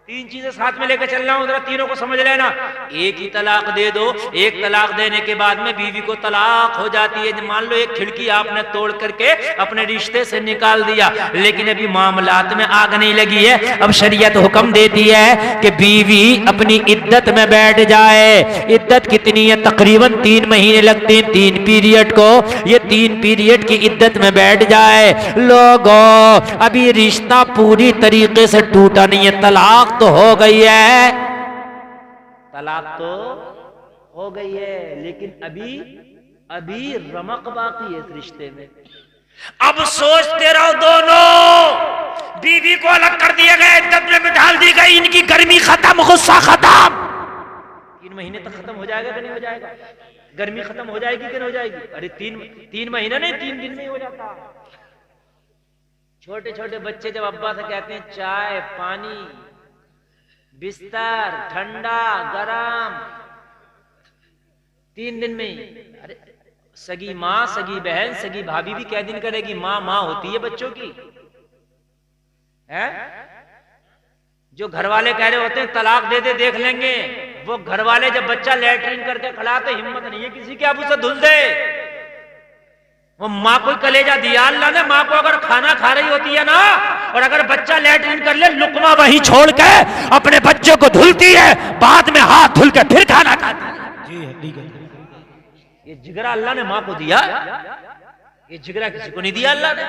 तीन चीजें साथ में लेकर चलना हूं, जरा तीनों को समझ लेना। एक ही तलाक दे दो, एक तलाक देने के बाद में बीवी को तलाक हो जाती है। मान लो एक खिड़की आपने तोड़ करके अपने रिश्ते से निकाल दिया, लेकिन अभी मामलात में आग नहीं लगी है। अब शरीयत हुक्म देती है कि बीवी अपनी इद्दत में बैठ जाए। इद्दत कितनी है? तकरीबन 3 महीने लगते हैं 3 पीरियड को। ये 3 पीरियड की इद्दत में बैठ जाए। लोगों, अभी रिश्ता पूरी तरीके से टूटा नहीं है, तलाक तो हो गई है, तलाक तो हो गई है, लेकिन अभी रमक बाकी है इस रिश्ते में। अब सोचते रहो दोनों, बीवी को अलग कर दिया गया, इद्दत में बिठा दी गई, इनकी गर्मी खत्म, गुस्सा खत्म। 3 महीने तक खत्म हो जाएगा कि नहीं हो जाएगा? गर्मी खत्म हो जाएगी कि नहीं हो जाएगी? अरे 3 महीना नहीं, 3 दिन में ही हो जाता। छोटे छोटे बच्चे जब अब्बा से कहते हैं चाय पानी बिस्तर ठंडा गरम, 3 दिन में ही। अरे सगी माँ, सगी बहन, सगी भाभी भी क्या दिन करेगी? माँ होती है बच्चों की, है? जो घर वाले कह रहे होते हैं तलाक दे दे देख लेंगे, वो घर वाले जब बच्चा लैट्रिन करके खड़ा तो हिम्मत नहीं है किसी की अब उसे धुल दे। वो माँ को कलेजा दिया अल्लाह ने। माँ को अगर खाना खा रही होती है ना, और अगर बच्चा लैट्रिन कर ले, लुकमा वहीं छोड़ के अपने बच्चे को धुलती है, बाद में हाथ धुल के फिर खाना खाती है। जी ठीक है। ये जिगरा अल्लाह ने माँ को दिया, ये जिगरा किसी को नहीं दिया अल्लाह ने।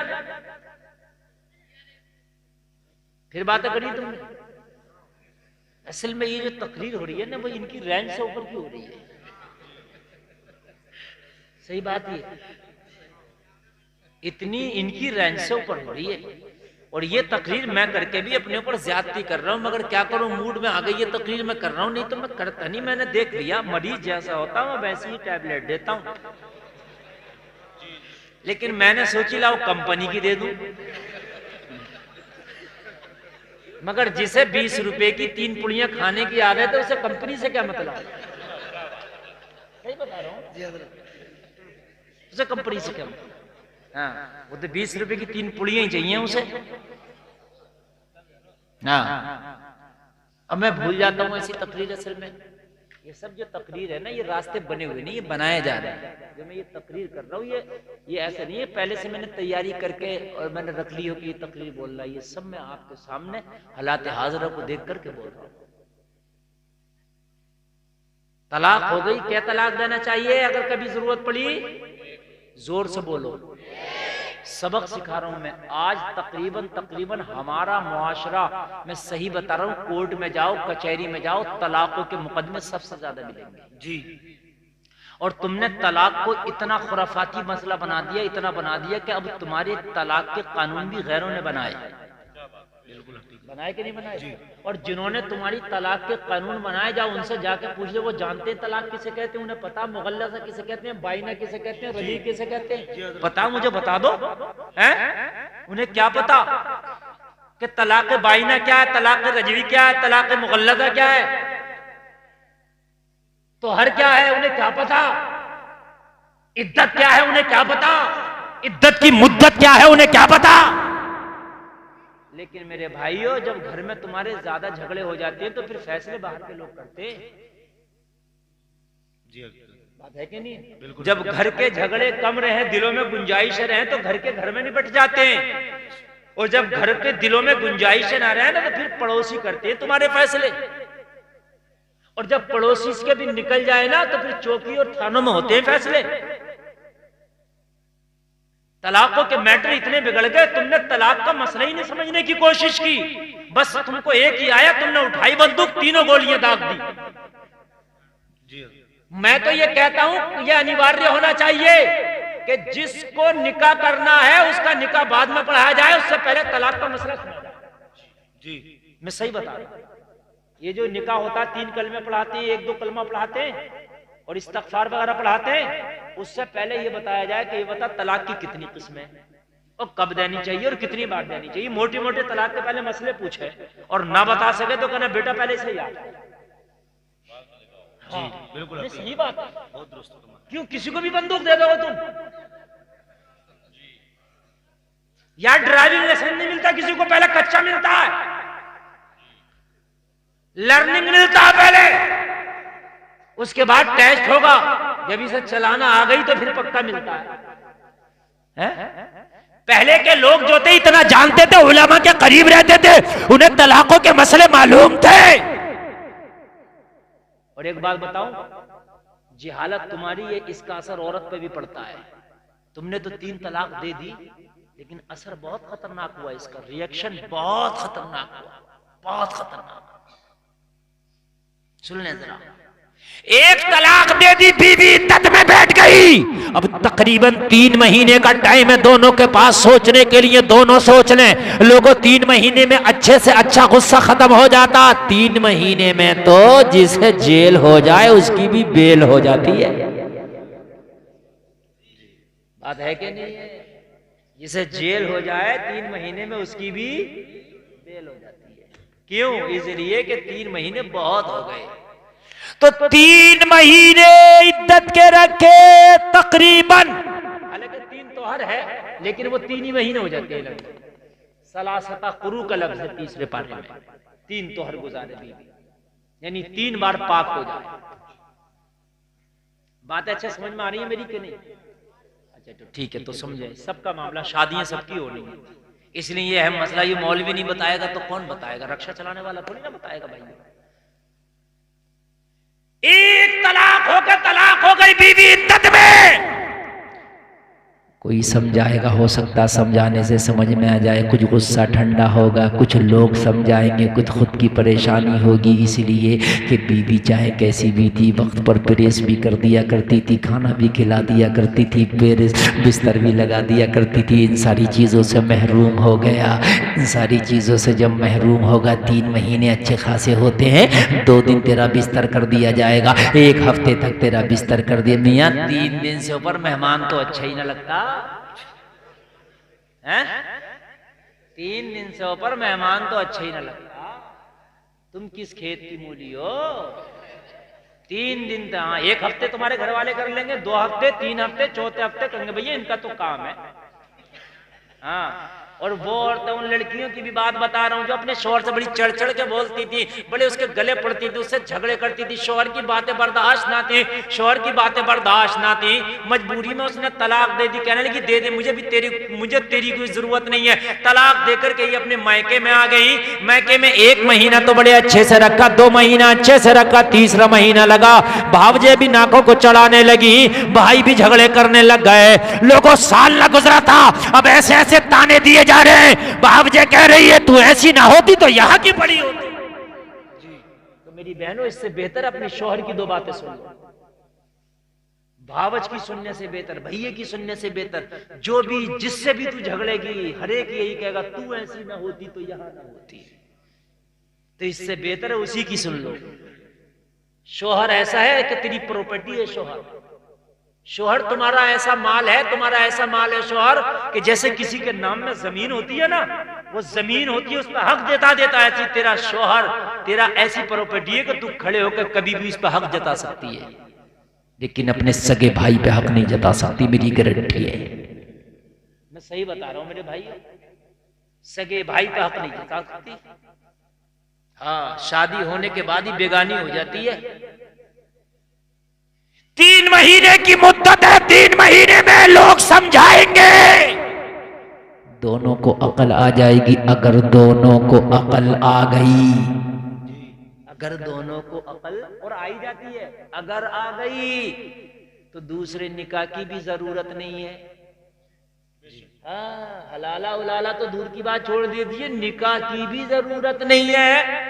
फिर बातें करी तुमने। असल में ये जो तकरीर हो रही है ना, वो इनकी रेंज से ऊपर की हो रही है। सही बात ये, इतनी इनकी रेंज से ऊपर हो रही है। और ये तकरीर मैं करके भी अपने ऊपर ज्यादती कर रहा हूं, मगर क्या करूं, मूड में आ गई ये तकरीर मैं कर रहा हूं, नहीं तो मैं करता नहीं। मैंने देख लिया मरीज जैसा होता हूं वैसे ही टैबलेट देता हूं, लेकिन मैंने सोची लाओ कंपनी की दे दूं। मगर जिसे 20 रुपए की 3 पुड़ियां खाने की आदत है, उसे कंपनी से क्या मतलब? सही बता रहा हूं, उसे कंपनी से क्या मतलब? हाँ, वो तो 20 रुपए की 3 पुड़ियां ही चाहिए उसे। हाँ, अब मैं भूल जाता हूँ ऐसी तकरीर। असल में ये सब जो तकरीर है ना, ये रास्ते बने हुए नहीं, ये बनाए जा रहे हैं। जो मैं ये तकरीर कर रहा हूँ, ये ऐसा नहीं है पहले से मैंने तैयारी करके और मैंने रख ली हो कि ये तकरीर बोल रहा है। ये सब मैं आपके सामने हालात हाजिरा को देख करके बोल रहा हूँ। तलाक हो गई, क्या तलाक देना चाहिए अगर कभी जरूरत पड़ी? जोर से बोलो। सबक सिखा रहा हूं मैं आज। तकरीबन हमारा मुआशरा, मैं सही बता रहा हूं, कोर्ट में जाओ, कचहरी में जाओ, तलाकों के मुकदमे सबसे ज्यादा मिलेंगे जी। और तुमने तलाक को इतना खुराफाती मसला बना दिया, इतना बना दिया कि अब तुम्हारे तलाक के कानून भी गैरों ने बनाए कि नहीं बनाए? और जिन्होंने तुम्हारी तलाक के कानून बनाए, जाओ उनसे जाके पूछ लो, वो जानते हैं तलाक किसे कहते हैं? उन्हें पता मुगल्लज़ा किसे कहते हैं, बाइना किसे कहते हैं, रजी किसे कहते हैं? पता? मुझे बता दो, हैं? उन्हें क्या पता कि तलाक बाइना क्या है, तलाक रजवी क्या है, तलाक मुगल्लज़ा क्या है, तो हर क्या है उन्हें क्या पता? इद्दत क्या है उन्हें क्या पता? इद्दत की मुद्दत क्या है उन्हें क्या पता? लेकिन मेरे भाइयों, जब घर में तुम्हारे ज्यादा झगड़े हो जाते हैं तो फिर फैसले बाहर के लोग करते हैं। बात है कि नहीं? जब घर के झगड़े कम रहे, दिलों में गुंजाइश रहे, तो घर के घर में निपट जाते हैं। और जब घर के दिलों में गुंजाइश ना रहे ना, तो फिर पड़ोसी करते हैं तुम्हारे फैसले। और जब पड़ोसी के भी निकल जाए ना, तो फिर चौकी और थानों में होते हैं फैसले। तलाकों के मैटर इतने बिगड़ गए, तुमने तलाक का मसला ही नहीं समझने की कोशिश की। बस तुमको एक ही आया, तुमने उठाई बंदूक, 3 गोलियां दाग दी। मैं तो ये कहता हूं, ये अनिवार्य होना चाहिए कि कि जिसको निकाह करना है उसका निकाह बाद में पढ़ाया जाए, उससे पहले तलाक का मसला सुना जाए। जी मैं सही बता रहा हूं। ये जो निकाह होता है 3 कलमे पढ़ाते हैं, 1-2 कलमा पढ़ाते हैं और इस्तगफार वगैरह पढ़ाते हैं, उससे पहले ये बताया जाए कि ये बता तलाक की कितनी किस्में और कब देनी चाहिए और कितनी बार देनी चाहिए। मोटे मोटे तलाक के पहले मसले पूछे और ना बता सके तो कहना बेटा पहले से याद है। हाँ, बिल्कुल सही बात है, बहुत दुरुस्त। क्यों किसी को भी बंदूक दे दोगे तुम? यार ड्राइविंग लाइसेंस नहीं मिलता किसी को, पहले कच्चा मिलता है, लर्निंग मिलता है पहले, उसके बाद टेस्ट होगा। जब इसे चलाना आ गई तो फिर पक्का मिलता है? पहले के लोग जो थे इतना जानते थे, उलमा के करीब रहते थे, उन्हें तलाकों के मसले मालूम थे। और एक बात बताऊं, जिहालत तुम्हारी है, इसका असर औरत पे भी पड़ता है। तुमने तो 3 तलाक दे दी, लेकिन असर बहुत खतरनाक हुआ, इसका रिएक्शन बहुत खतरनाक हुआ, बहुत खतरनाक। सुन ले जरा, 1 तलाक दे दी, बीवी इद्दत में बैठ गई। अब तकरीबन 3 महीने का टाइम है दोनों के पास सोचने के लिए, दोनों सोच लें। लोगों 3 महीने में अच्छे से अच्छा गुस्सा खत्म हो जाता। 3 महीने में तो जिसे जेल हो जाए उसकी भी बेल हो जाती है। बात है कि नहीं है? जिसे जेल हो जाए 3 महीने में उसकी भी बेल हो जाती है। क्यों? इसलिए कि 3 महीने बहुत हो गए। तो 3 महीने इद्दत के रखे तकरीबन, हालांकि 3 तोहर है लेकिन वो 3 ही महीने हो जाते हैं। सलासता कुरू का लफ्ज़ है तीसरे पारे में, 3 तोहर गुजारे बीवी, यानी 3 बार पाक हो जाए। बात अच्छा समझ में आ रही है मेरी कि नहीं? अच्छा तो ठीक है, तो समझे सबका मामला, शादियां सबकी होनी है, इसलिए ये अहम मसला। ये मौलवी नहीं बताएगा तो कौन बताएगा? रक्षा चलाने वाला थोड़ी ना बताएगा भाई। 1 तलाक हो गई बीवी इद्दत में, कोई समझाएगा, हो सकता समझाने से समझ में आ जाए, कुछ गुस्सा ठंडा होगा, कुछ लोग समझाएंगे, कुछ खुद की परेशानी होगी। इसलिए कि बीवी चाहे कैसी भी थी, वक्त पर प्रेस भी कर दिया करती थी, खाना भी खिला दिया करती थी, बिस्तर भी लगा दिया करती थी। इन सारी चीज़ों से महरूम हो गया। इन सारी चीज़ों से जब महरूम होगा, 3 महीने अच्छे खासे होते हैं, 2 दिन तेरा बिस्तर कर दिया जाएगा, 1 हफ्ते तक तेरा बिस्तर कर दिया। मियाँ 3 दिन से ऊपर मेहमान तो अच्छा ही ना लगता है? 3 दिन से ऊपर मेहमान तो अच्छा ही ना लगता। तुम किस खेत की मूली हो? 3 दिन तो, हाँ 1 हफ्ते तुम्हारे घर वाले कर लेंगे, 2 हफ्ते, 3 हफ्ते, चौथे हफ्ते कहेंगे भैया इनका तो काम है। हाँ, और वो औरतें, उन लड़कियों की भी बात बता रहा हूँ जो अपने शोहर से बड़ी चढ़ चढ़ के बोलती थी, बड़े उसके गले पड़ती थी, उससे झगड़े करती थी, शोहर की बातें बर्दाश्त ना थी, शोहर की बातें बर्दाश्त ना थी, मजबूरी में उसने तलाक दे दी। कहने लगी दे दे, मुझे तेरी कोई जरूरत नहीं है। तलाक देकर के ये अपने मायके में आ गई। मायके में 1 महीना तो बड़े अच्छे से रखा, 2 महीना अच्छे से रखा, 3रा महीना लगा, भावजे भी नाकों को चढ़ाने लगी, भाई भी झगड़े करने लग गए। लोगों साल न गुजरा था, अब ऐसे ऐसे ताने दिए जा रहे हैं। भावजे कह रही है तू ऐसी ना होती तो यहां की पड़ी होती। जी तो मेरी बहनों, इससे बेहतर अपने शौहर की 2 बातें सुन लो। भावज की सुनने से बेहतर, भैये की सुनने से बेहतर, जो भी जिससे भी तू झगड़ेगी हर एक यही कहेगा तू ऐसी ना होती तो यहां ना होती। तो इससे बेहतर है उसी की सुन लो। शौहर ऐसा है कि तेरी प्रॉपर्टी है। शौहर तुम्हारा ऐसा माल है, तुम्हारा ऐसा माल है शौहर कि जैसे किसी के नाम में जमीन होती है ना, वो जमीन होती है, उस पर हक देता ऐसी तेरा शौहर, तेरा ऐसी प्रॉपर्टी है कि तू खड़े होकर कभी भी इस पर हक जता सकती है, लेकिन अपने सगे भाई पे हक नहीं जता सकती। मेरी गारंटी है, मैं सही बता रहा हूं मेरे भाई, सगे भाई पे हक नहीं जता सकती। हाँ, शादी होने के बाद ही बेगानी हो जाती है। 3 महीने की मुद्दत है, 3 महीने में लोग समझाएंगे, दोनों को अकल आ जाएगी। अगर दोनों को अकल आ गई, अगर दोनों को अकल और आई जाती है, अगर आ गई तो दूसरे निकाह की भी जरूरत नहीं है। हाँ, हलाला उलाला तो दूर की बात छोड़ दीजिए, निकाह की भी जरूरत नहीं है।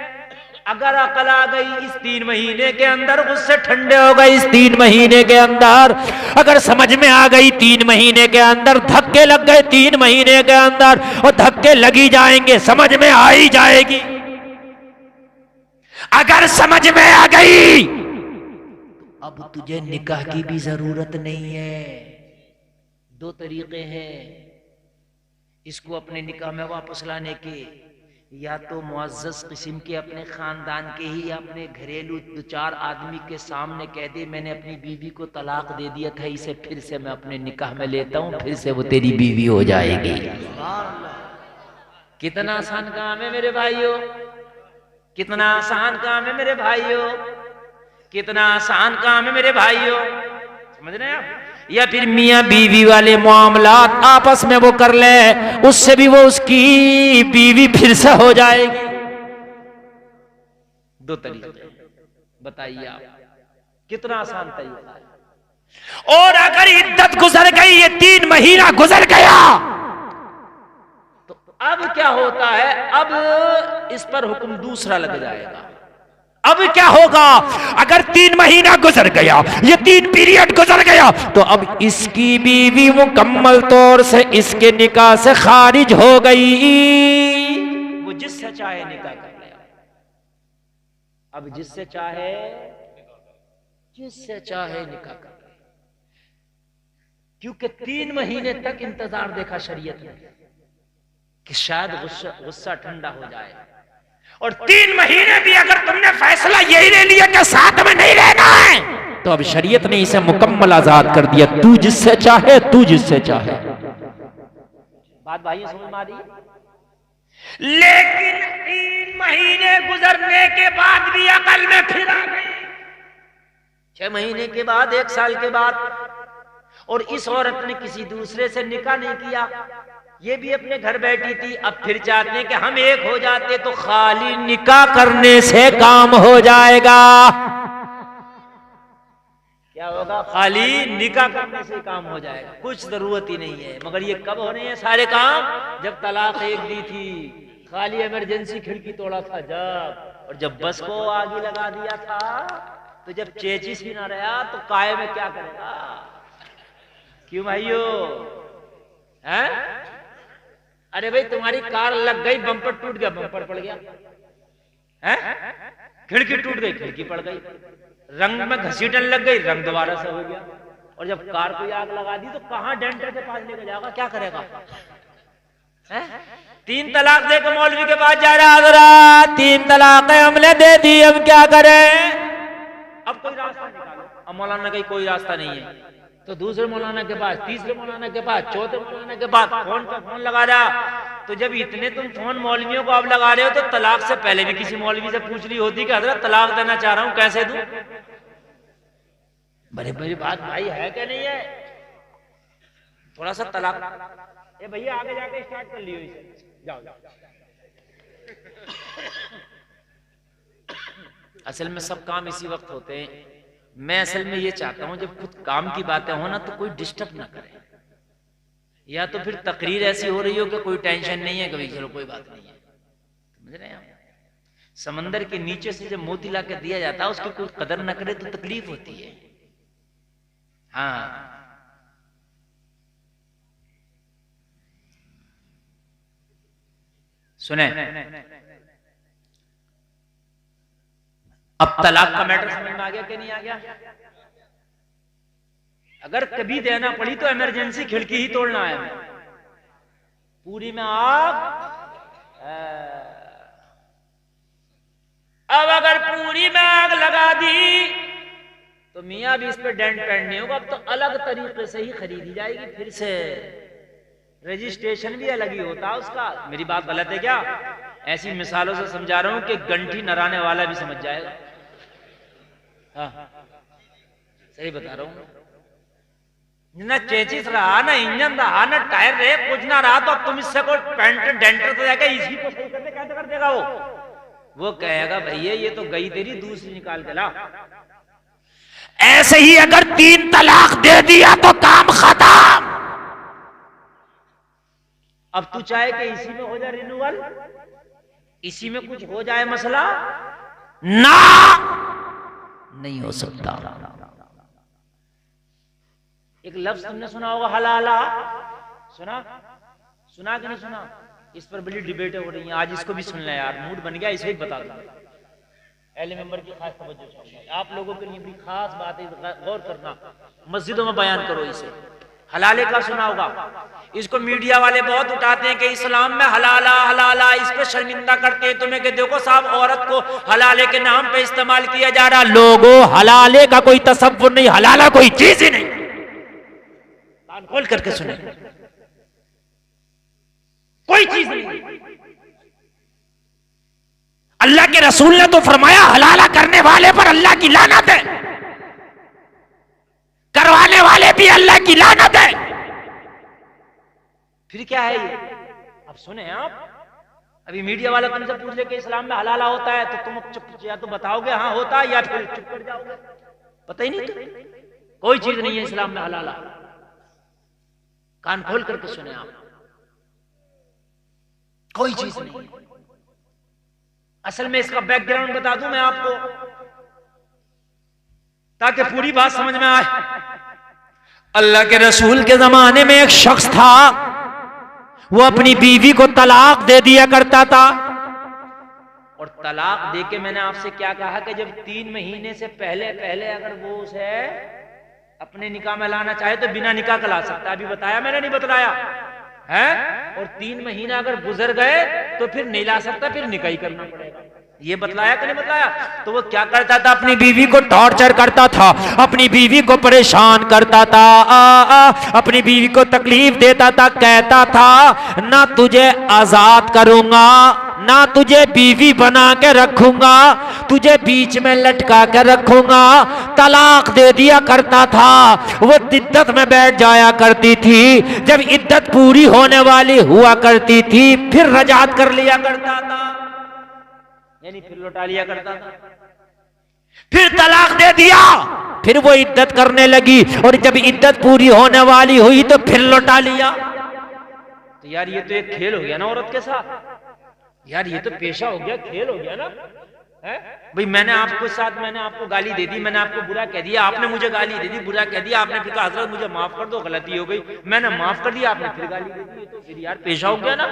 अगर अकल आ गई इस 3 महीने के अंदर, गुस्से ठंडे हो गए इस 3 महीने के अंदर, अगर समझ में आ गई 3 महीने के अंदर, धक्के लग गए 3 महीने के अंदर, और धक्के लगी जाएंगे, समझ में आ ही जाएगी। अगर समझ में आ गई अब तुझे निकाह की भी जरूरत नहीं है। 2 तरीके हैं इसको अपने निकाह में वापस लाने के, या तो मुअज़्ज़ज़ किस्म के अपने खानदान के ही अपने घरेलू 2-4 आदमी के सामने कह दे मैंने अपनी बीवी को तलाक दे दिया था, इसे फिर से मैं अपने निकाह में लेता हूं, फिर से वो तेरी बीवी हो जाएगी। कितना आसान काम है मेरे भाइयों, कितना आसान काम है मेरे भाइयों, कितना आसान काम है मेरे भाइयों, समझ रहे हैं आप? या फिर मियां बीवी वाले मामलात आपस में वो कर ले, उससे भी वो उसकी बीवी फिर से हो जाएगी। 2 तरीके बताइए आप, कितना आसान तरीका है। और अगर इद्दत गुजर गई, ये 3 महीना गुजर गया, तो अब क्या होता है, अब इस पर हुक्म दूसरा लग जाएगा। अब क्या होगा, अगर 3 महीना गुजर गया, ये 3 पीरियड गुजर गया, तो अब इसकी बीवी मुकम्मल तौर से इसके निकाह से खारिज हो गई। वो जिससे चाहे निकाह कर ले, अब जिससे चाहे निकाह कर ले, क्योंकि 3 महीने तक इंतजार देखा शरीयत ने कि शायद गुस्सा ठंडा हो जाए, और 3 महीने भी अगर तुमने फैसला यही ले लिया कि साथ में नहीं रहना है, तो अब शरीयत ने इसे मुकम्मल आजाद कर दिया, तू जिससे चाहे, तू जिससे चाहे। बात भाई समझ में आ रही है? लेकिन 3 महीने गुजरने के बाद भी अकल में फिर आ गई, 6 महीने के बाद, 1 साल के बाद, और इस औरत ने किसी दूसरे से निकाह नहीं किया, ये भी अपने घर बैठी थी, अब फिर चाहते हैं कि हम एक हो जाते तो खाली निकाह करने से काम हो जाएगा। क्या होगा, खाली निकाह करने से काम हो जाएगा, कुछ जरूरत ही नहीं है। मगर ये कब होने हैं सारे काम, जब तलाक एक दी थी, खाली इमरजेंसी खिड़की तोड़ा था जब, और जब बस को आगे लगा दिया था, तो जब चेचिस ही ना रहा तो काय में क्या करेगा। क्यों भाइयों, हैं? अरे भाई तुम्हारी कार लग गई, बम्पर टूट गया, बम्पर पड़ गया, हैं? खिड़की टूट गई, खिड़की पड़ गई, रंग में घसीटन लग गई, रंग दोबारा से हो गया, और जब कार को आग लगा दी तो कहां डेंटर के पास लेकर जाएगा, क्या करेगा? 3 तलाक दे के मौलवी के पास जा रहा, हज़रात 3 तलाक हमने दे दी, अब क्या करें? अब कोई रास्ता निकालो। अब मौलाना का कोई रास्ता नहीं है, तो दूसरे मौलाना के पास, तीसरे मौलाना के पास, चौथे मौलाना के पास, फोन पे फोन लगा रहा। तो जब इतने तुम फोन मौलवियों को अब लगा रहे हो, तो तलाक से पहले भी किसी मौलवी से पूछ ली होती कि हज़रत तलाक देना चाह रहा हूं, कैसे दूं? बड़े बड़ी बात भाई है क्या नहीं है? थोड़ा सा तलाक, ए भैया आगे जाके स्टार्ट कर लियो इसे, जाओ जाओ। असल में सब काम इसी वक्त होते हैं। मैं असल में ये चाहता हूं जब खुद काम की बातें हो ना, तो कोई डिस्टर्ब ना करे, या तो फिर तकरीर ऐसी हो रही हो कि कोई टेंशन नहीं है, कभी चलो कोई बात नहीं है, समझ रहे हैं आप? समंदर के नीचे से जब मोती ला के दिया जाता है, उसकी कोई कदर ना करे तो तकलीफ होती है। हाँ, सुने, अब तलाक का मैटर समझ में आ गया कि नहीं आ गया? अगर कभी देना पड़ी तो इमरजेंसी खिड़की ही तोड़ना है, पूरी में आग। अब अगर पूरी में आग लगा दी तो मियां भी इस पे डेंट पेंट नहीं होगा, अब तो अलग तरीके से ही खरीदी जाएगी, फिर से रजिस्ट्रेशन भी अलग ही होता है उसका। मेरी बात गलत है क्या? ऐसी मिसालों से समझा रहा हूं कि गंठी नराने वाला भी समझ जाएगा। हाँ, सही बता रहा हूं। ना चेचिस रहा, ना इंजन रहा, ना टायर रहे, कुछ ना रहा, तो अब तुम इससे कोई पेंट डेंटर तो जाएगा, इसी को सही करने कैसे कर देगा वो कहेगा भैया ये तो गई तेरी, दूसरी निकाल के ला। ऐसे ही अगर 3 तलाक दे दिया तो काम खत्म। अब तू चाहे कि इसी में हो जाए रिन्यूअल, इसी में कुछ हो जाए मसला, ना नहीं हो सकता। एक लफ्ज तुमने सुना होगा हलाला, सुना सुना कि नहीं सुना? इस पर बड़ी डिबेटें हो रही हैं, आज इसको भी सुन लें यार, मूड बन गया, इसे ही बता दूं। अहले मेंबर की खास तवज्जो चाहिए, आप लोगों के लिए भी खास बात है, गौर करना, मस्जिदों में बयान करो इसे। हलाले का सुना होगा, इसको मीडिया वाले बहुत उठाते हैं कि इस्लाम में हलाला हलाला, इस पे शर्मिंदा करते हैं तुम्हें कि देखो साहब औरत को हलाले के नाम पे इस्तेमाल किया जा रहा। लोगों, हलाले का कोई तसव्वुर नहीं, हलाला कोई चीज ही नहीं। कान खोल करके सुने, कोई चीज नहीं। अल्लाह के रसूल ने तो फरमाया हलाला करने वाले पर अल्लाह की लानत है, करवाने वाले भी अल्लाह की लानत है। फिर क्या है ये? अब सुने आप, अभी मीडिया वाला तुमसे पूछ ले कि इस्लाम में हलाला होता है तो तुम चुप या तो बताओगे हाँ होता है, या फिर चुप कर जाओगे, पता ही नहीं तो। कोई चीज नहीं है इस्लाम में हलाला। कान खोल करके सुने आप, कोई चीज नहीं। असल में इसका बैकग्राउंड बता दूं मैं आपको, ताकि पूरी बात समझ में आए। अल्लाह के रसूल के जमाने में एक शख्स था, वो अपनी बीवी को तलाक दे दिया करता था। और तलाक दे के मैंने आपसे क्या कहा कि जब 3 महीने से पहले अगर वो उसे अपने निकाह में लाना चाहे तो बिना निकाह का ला सकता है। अभी बताया मैंने, नहीं बतलाया है? और 3 महीना अगर गुजर गए तो फिर नहीं ला सकता, फिर निकाह ही करना पड़ेगा। ये बतलाया कि नहीं बतलाया? तो वो क्या करता था, अपनी बीवी को टॉर्चर करता था, अपनी बीवी को परेशान करता था, अपनी बीवी को तकलीफ देता था। कहता था ना तुझे आजाद करूंगा, ना तुझे बीवी बना के रखूंगा, तुझे बीच में लटका के रखूंगा। तलाक दे दिया करता था। वो इद्दत में बैठ जाया करती थी, जब इद्दत पूरी होने वाली हुआ करती थी फिर रजात कर लिया करता था, यानी फिर लौटा लिया करता था। फिर तलाक दे दिया, फिर वो इद्दत करने लगी, और जब इद्दत पूरी होने वाली हुई तो फिर लौटा लिया। तो यार ये तो एक खेल हो गया ना औरत के साथ, यार ये तो पेशा हो गया, खेल हो गया ना है भाई। मैंने आपको गाली दे दी, मैंने आपको बुरा कह दिया, आपने मुझे गाली दे दी, बुरा कह दिया, आपने फिर कहा हजरत मुझे माफ कर दो, गलती हो गई, मैंने माफ कर दिया, आपने फिर गाली दे दी, तो फिर यार पेशा हो गया ना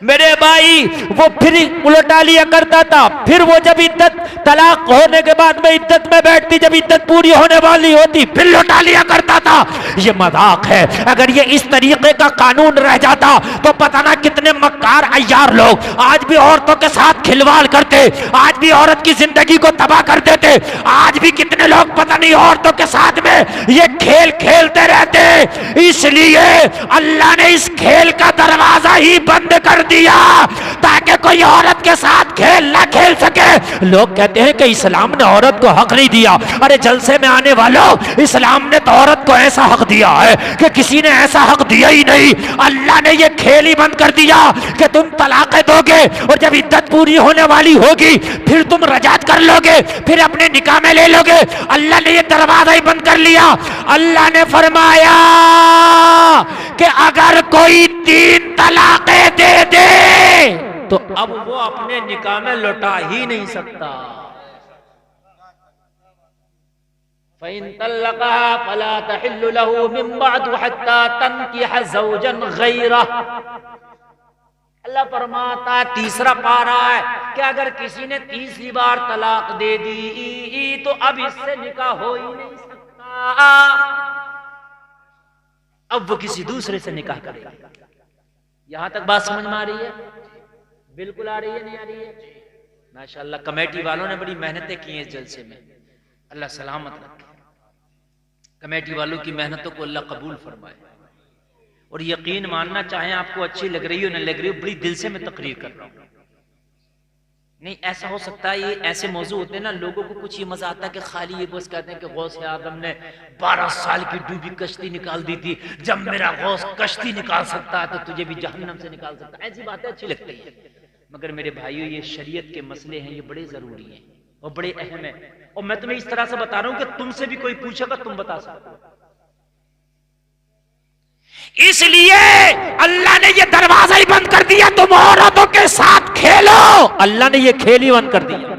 मेरे भाई। वो फिर उलटा लिया करता था। फिर वो जब इद्दत, तलाक होने के बाद में इद्दत में बैठती, जब इद्दत पूरी होने वाली होती फिर लौटा लिया करता था। ये मजाक है। अगर ये इस तरीके का कानून रह जाता तो पता ना कितने मक्कार अय्यार लोग आज भी औरतों के साथ खिलवाड़ करते, आज भी औरत की जिंदगी को तबाह कर देते। आज भी कितने लोग पता नहीं औरतों के साथ में ये खेल खेलते रहते। इसलिए अल्लाह ने इस खेल का दरवाजा ही बंद कर दिया ताकि कोई औरत के साथ खेल ना खेल सके। लोग कहते हैं कि इस्लाम ने औरत को हक नहीं दिया। अरे जलसे में आने वालों, इस्लाम ने तो औरत को ऐसा हक दिया है कि किसी ने ऐसा हक दिया ही नहीं। अल्लाह ने ये खेल ही बंद कर दिया कि तुम तलाक़ें दोगे और जब इद्दत पूरी होने वाली होगी फिर तुम रजात कर लोगे, फिर अपने निकाह में ले लोगे। अल्लाह ने ये दरवाजा ही बंद कर लिया। अल्लाह ने फरमाया कि अगर कोई 3 तलाक़ें दे दे तो अब वो अपने निकाह में लौटा ही नहीं सकता। फ़इन तल्लक़हा फ़ला तहिल्लु लहू मिन बअद हत्ता तनकिह ज़ौजन गैरह। अल्लाह फरमाता है, तीसरा पारा है कि अगर किसी ने तीसरी बार तलाक दे दी तो अब इससे निकाह हो ही नहीं सकता। अब वो किसी दूसरे से निकाह करेगा। यहां तक बात समझ में आ रही है? बिल्कुल आ रही है, नहीं आ रही है? माशाअल्लाह कमेटी वालों ने बड़ी मेहनतें की हैं इस जलसे में, अल्लाह सलामत रखे। कमेटी वालों की मेहनतों को अल्लाह कबूल फरमाए। और यकीन मानना, चाहे आपको अच्छी लग रही हो न लग रही हो, बड़ी दिल से मैं तकरीर कर रहा हूं। नहीं ऐसा हो सकता है, ये ऐसे मौजू होते हैं ना, लोगों को कुछ ये मजा आता है कि खाली ये बस कहते हैं कि गौस आदम ने 12 साल की डूबी कश्ती निकाल दी थी, जब मेरा गौस कश्ती निकाल सकता है तो तुझे भी जहन्नम से निकाल सकता है। ऐसी बातें अच्छी लगती है, मगर मेरे भाइयों ये शरीयत के मसले हैं, ये बड़े जरूरी हैं और बड़े अहम है। और मैं तुम्हें इस तरह से बता रहा हूं कि तुमसे भी कोई पूछेगा तुम बता सकते हो। इसलिए अल्लाह ने ये दरवाजा ही बंद कर दिया, तुम औरतों के साथ खेलो। अल्लाह ने ये खेल ही बंद कर दिया।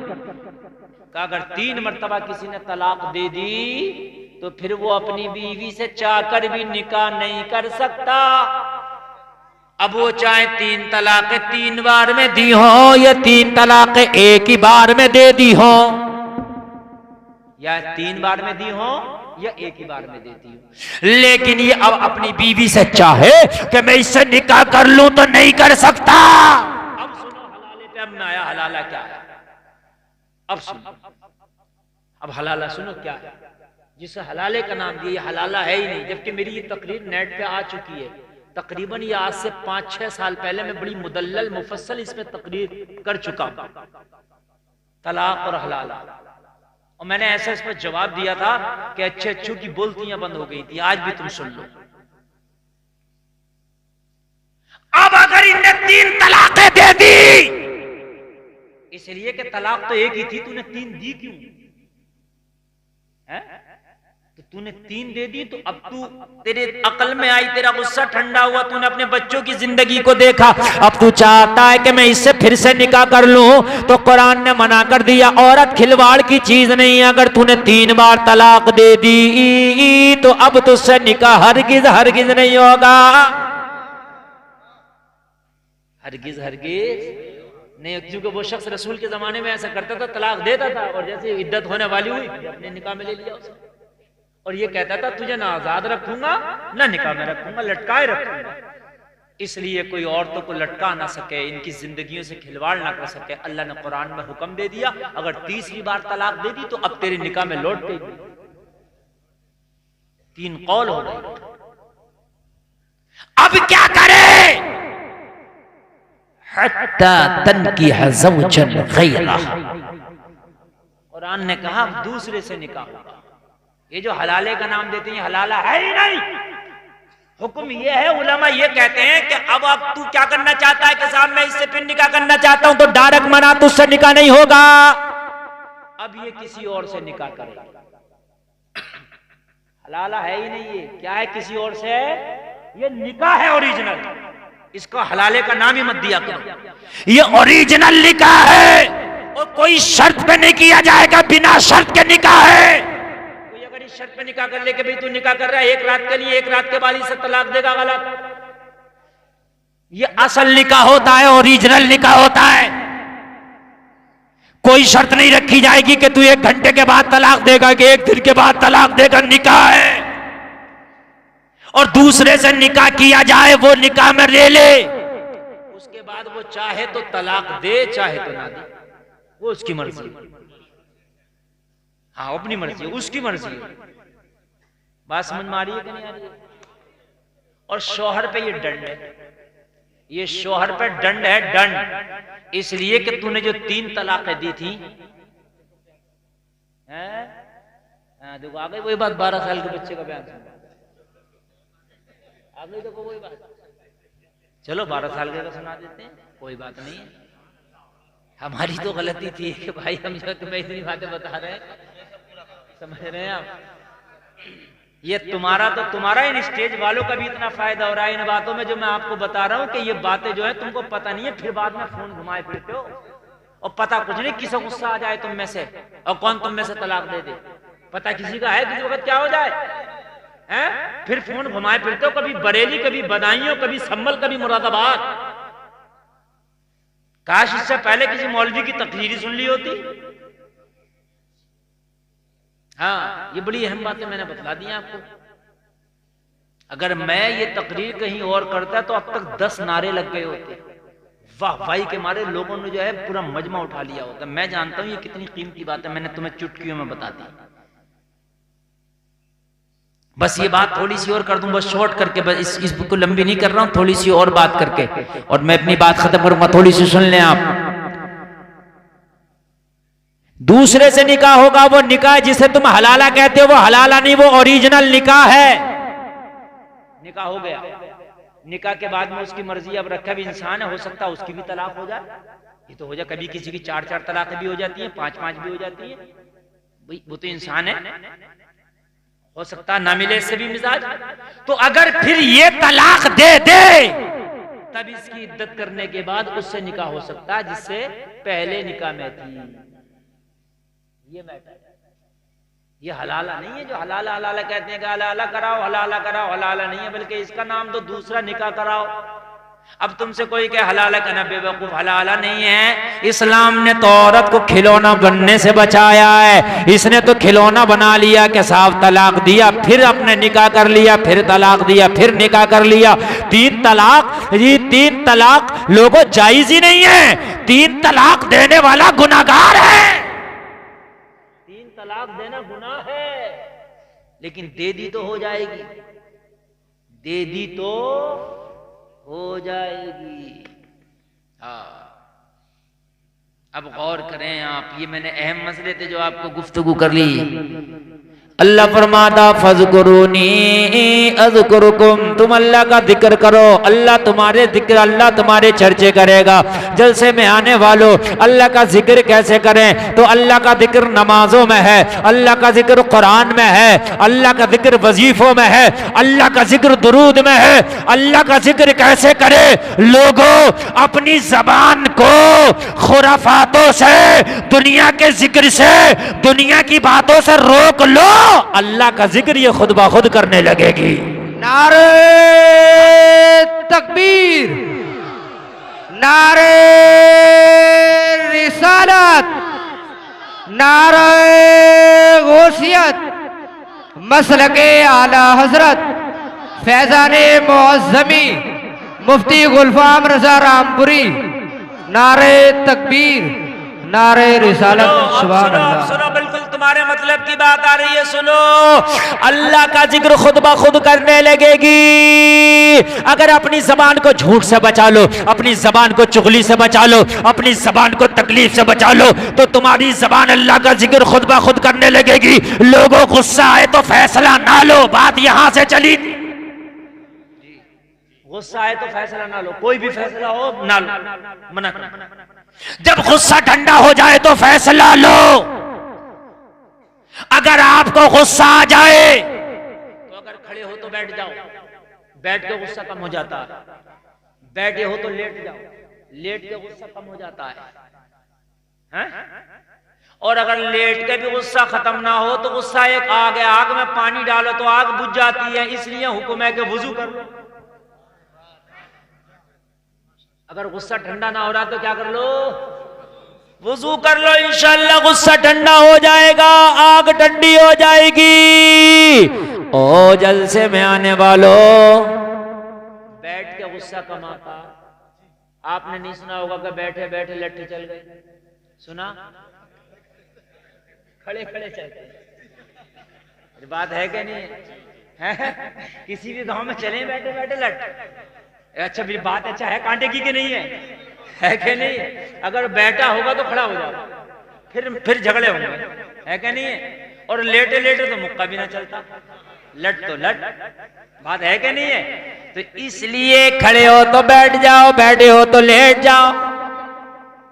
कि अगर 3 मर्तबा किसी ने तलाक दे दी तो फिर वो अपनी बीवी से चाहकर भी निकाह नहीं कर सकता। अब वो चाहे 3 तलाक़ें 3 बार में दी हो या 3 तलाक़ें एक ही बार में दे दी हो, या 3 बार में दी हो या एक ही बार में देती हो, लेकिन ये अब अपनी बीवी से चाहे कि मैं इससे निकाह कर लूं तो नहीं कर सकता। अब सुनो हलाले पे अब मैं आया, हलाला क्या है अब सुनो। अब हलाला सुनो क्या है, जिसे हलाले का नाम दिया हलाला है ही नहीं। जबकि मेरी ये तकरीर नेट पे आ चुकी है, तकरीबन ये आज से 5-6 साल पहले मैं बड़ी मुदल्लल मुफस्सल इसमें तकरीर कर चुका हूं, तलाक और हलाला। और मैंने ऐसा इस पर जवाब दिया था कि अच्छे अच्छों की बोलतियां बंद हो गई थी, आज भी तुम सुन लो। अब अगर इनने 3 तलाकें दे दी, इसलिए कि तलाक तो एक ही थी, तूने 3 दी क्यों है? तो तूने 3 दे दी तो अब तू, तेरे अकल में आई, तेरा गुस्सा ठंडा हुआ, तूने अपने बच्चों की जिंदगी को देखा, अब तू चाहता है कि मैं इससे फिर से निकाह कर लूं, तो कुरान ने मना कर दिया, औरत खिलवाड़ की चीज नहीं है। अगर तूने 3 बार तलाक दे दी तो अब तुझसे निकाह हरगिज हरगिज नहीं होगा, हरगिज हरगिज नहीं। क्योंकि वो शख्स रसूल के जमाने में ऐसा करता था, तलाक देता था और जैसे इद्दत होने वाली हुई अपने निकाह में ले लिया उसे, और ये कहता था तुझे ना आजाद रखूंगा ना निकाह में रखूंगा, लटकाए रखूंगा। इसलिए कोई औरतों को लटका ना सके, इनकी जिंदगियों से खिलवाड़ ना कर सके, अल्लाह ने कुरान में हुक्म दे दिया, अगर 3री बार तलाक दे दी तो अब तेरे निकाह में लौट गई। 3 कौल हो गए। अब क्या करे? हत्ता तनकिह ज़ौजन गैरह, कुरान ने कहा दूसरे से निकाह होगा। ये जो हलाले का नाम देते हैं हलाला है ही नहीं। हुक्म ये है, उलमा ये कहते हैं कि अब तू क्या करना चाहता है कि साहब मैं इससे फिर निकाह करना चाहता हूं, तो डायरेक्ट मना, तुझसे निकाह नहीं होगा। अब ये किसी और से निकाह करेगा, हलाला है ही नहीं। ये क्या है? किसी और से, ये निकाह है ओरिजिनल, इसको हलाले का नाम ही मत दिया करो। ये ओरिजिनल निकाह है और कोई शर्त पे नहीं किया जाएगा, बिना शर्त के निकाह है। कोई अगर इस शर्त पे निकाह कर ले कि भाई तू निकाह कर रहा है 1 रात के लिए, 1 रात के बाद इसे तलाक देगा, गलत। ये असल निकाह होता है, ओरिजिनल निकाह होता है। कोई शर्त नहीं रखी जाएगी कि तू 1 घंटे के बाद तलाक देगा कि 1 दिन के बाद तलाक देगा, निकाह है। और दूसरे से निकाह किया जाए, वो निकाह में ले ले, उसके बाद वो चाहे तो तलाक दे चाहे तो ना दे, वो उसकी मर्जी। हाँ अपनी मर्जी, उसकी मर्जी। बात समझ में आ रही है कि नहीं आ रही है? और शौहर पे ये दंड है, ये शौहर पे दंड है, दंड इसलिए कि तूने जो 3 तलाकें दी थी, देखो आ गई वही बात, 12 साल के बच्चे का बयान सुन आ गई, देखो वही बात। चलो 12 साल के का सुना देते हैं, कोई बात नहीं है। हमारी तो गलती थी कि भाई हम जो तुम्हें इतनी बातें बता रहे हैं, समझ रहे हैं आप? ये तुम्हारा तो तुम्हारा, इन स्टेज वालों का भी इतना फायदा हो रहा है इन बातों में जो मैं आपको बता रहा हूं कि ये बातें जो है तुमको पता नहीं है, फिर बाद में फोन घुमाए फिरते हो और पता कुछ नहीं, किसी गुस्सा आ जाए तुम में से और कौन तुम में से तलाक दे दे, पता किसी का है किसी वक्त क्या हो जाए हैं? फिर फोन घुमाए फिरते हो, कभी बरेली, कभी बदायूं, कभी संभल, कभी मुरादाबाद। काश इससे पहले किसी मौलवी की तकरीर सुन ली होती। हाँ ये बड़ी अहम बातें मैंने बतला दी आपको। अगर मैं ये तकरीर कहीं और करता तो अब तक 10 नारे लग गए होते, वाह वाही के मारे लोगों ने जो है पूरा मजमा उठा लिया होता। मैं जानता हूं ये कितनी कीमती बात है, मैंने तुम्हें चुटकियों में बता दी। बस ये बात थोड़ी सी और कर दूं, बस शॉर्ट करके, बस इसको लंबी नहीं कर रहा हूं, थोड़ी सी और बात करके और मैं अपनी बात खत्म करूंगा। थोड़ी सी सुन लें आप। दूसरे से निकाह होगा, वो निकाह जिसे तुम हलाला कहते हो वो हलाला नहीं, वो ओरिजिनल निकाह है। निकाह हो गया, निकाह के बाद में उसकी मर्जी, अब रखा भी इंसान है, हो सकता है उसकी भी तलाक हो जाए, ये तो हो जाए। कभी किसी की 4-4 तलाकें भी हो जाती हैं, 5-5 भी हो जाती है, भाई वो तो इंसान है, हो सकता है ना मिले इससे भी मिजाज। तो अगर फिर ये तलाक दे दे तब इसकी इद्दत करने के बाद उससे निकाह हो सकता है जिससे पहले निकाह में थी। ये मैटर है। ये हलाला नहीं है जो हलाला हलाला कहते हैं कि हलाला कराओ हलाला कराओ, हलाला नहीं है, बल्कि इसका नाम तो दूसरा निकाह कराओ। अब तुमसे कोई कहे हलाला कहना, बेवकूफ, हलाला नहीं है। इस्लाम ने तो औरत को खिलौना बनने से बचाया है। इसने तो खिलौना बना लिया कि साफ तलाक दिया, फिर अपने निकाह कर लिया, फिर तलाक दिया, फिर निकाह कर लिया। 3 तलाक, ये 3 तलाक लोगों जायज ही नहीं है। 3 तलाक देने वाला गुनाहगार है। 3 तलाक देना गुनाह है, लेकिन दे दी तो हो जाएगी, दे दी तो हो जाएगी। हाँ, अब गौर करें आप, ये मैंने अहम मसले थे जो आपको गुफ्तगू कर ली। अल्लाह फरमाता फज़कुरूनी अज़कुरुकुम, तुम अल्लाह का जिक्र करो, अल्लाह तुम्हारे जिक्र, अल्लाह तुम्हारे चर्चे करेगा। जलसे में आने वालों, अल्लाह का जिक्र कैसे करें? तो अल्लाह का जिक्र नमाजों में है, अल्लाह का जिक्र कुरान में है, अल्लाह का जिक्र वजीफों में है, अल्लाह का जिक्र दुरूद में है। अल्लाह का जिक्र कैसे करे? लोगों, अपनी जबान को खुराफातों से, दुनिया के जिक्र से, दुनिया की बातों से रोक लो, अल्लाह का जिक्र ये खुद ब खुद करने लगेगी। नारे तकबीर, नारे रिसालत, नारे गौसियत, मसलके आला हजरत फैजाने मुअज़्ज़मी मुफ्ती गुलफाम रज़ा रामपुरी। नारे तकबीर, नारे रिसालत। सुभान अल्लाह। सुनो, बिल्कुल तुम्हारे मतलब की बात आ रही है। सुनो, अल्लाह का जिक्र खुद ब खुद करने लगेगी। अगर अपनी जबान को झूठ से बचा लो, अपनी जबान को चुगली से बचा लो, अपनी जबान को तकलीफ से बचा लो, तो तुम्हारी जबान अल्लाह का जिक्र खुद ब खुद करने लगेगी। लोगों गुस्सा आए तो फैसला ना लो, बात यहां से चली। गुस्सा आए तो फैसला ना लो, कोई भी फैसला हो ना लो, मना कर। जब गुस्सा ठंडा हो जाए तो फैसला लो। अगर आपको गुस्सा आ जाए तो अगर खड़े हो तो बैठ जाओ, बैठ के गुस्सा कम हो जाता है। बैठे हो तो लेट जाओ, लेट के गुस्सा कम हो जाता है। और अगर लेट के भी गुस्सा खत्म ना हो तो गुस्सा एक आग है, आग में पानी डालो तो आग बुझ जाती है, इसलिए हुक्म है कि वुजू कर लो। अगर गुस्सा ठंडा ना हो रहा तो क्या कर लो? वुजू कर लो, इंशाअल्लाह गुस्सा ठंडा हो जाएगा, आग ठंडी हो जाएगी। ओ जलसे में आने वालों, बैठ के गुस्सा कमाता। आपने नहीं सुना होगा कि बैठे बैठे लट्ठे चल गए, सुना? खड़े खड़े चलते, बात है कि नहीं है? किसी भी गांव में चले बैठे बैठे लट्ठे। अच्छा, मेरी बात अच्छा है कांटे की कि नहीं है कि नहीं? अगर बैठा होगा तो खड़ा हो जाओ, फिर झगड़े होंगे, है कि नहीं है? और लेटे लेटे तो मुक्का भी ना चलता, लट तो लट, बात है कि नहीं है? तो इसलिए खड़े हो तो बैठ जाओ, बैठे हो तो लेट जाओ।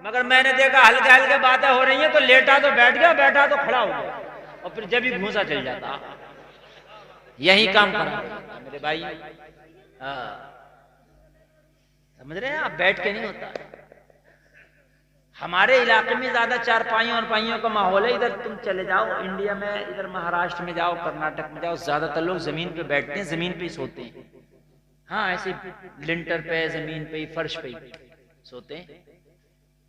मगर मैंने देखा हल्के हल्के बातें हो रही हैं तो लेटा तो बैठ गया, बैठा तो खड़ा हो गया, और फिर जब भी घूसा चल जाता। यही काम करा मेरे भाई। समझ रहे हैं आप? बैठ के नहीं होता। हमारे इलाके में ज्यादा चारपाइयों और पाइयों का माहौल है। इधर तुम चले जाओ इंडिया में, इधर महाराष्ट्र में जाओ, कर्नाटक में जाओ, ज्यादातर लोग जमीन पे बैठते हैं, जमीन पे ही सोते हैं। हाँ, ऐसे लिंटर पे, जमीन पे ही, फर्श पे ही सोते हैं।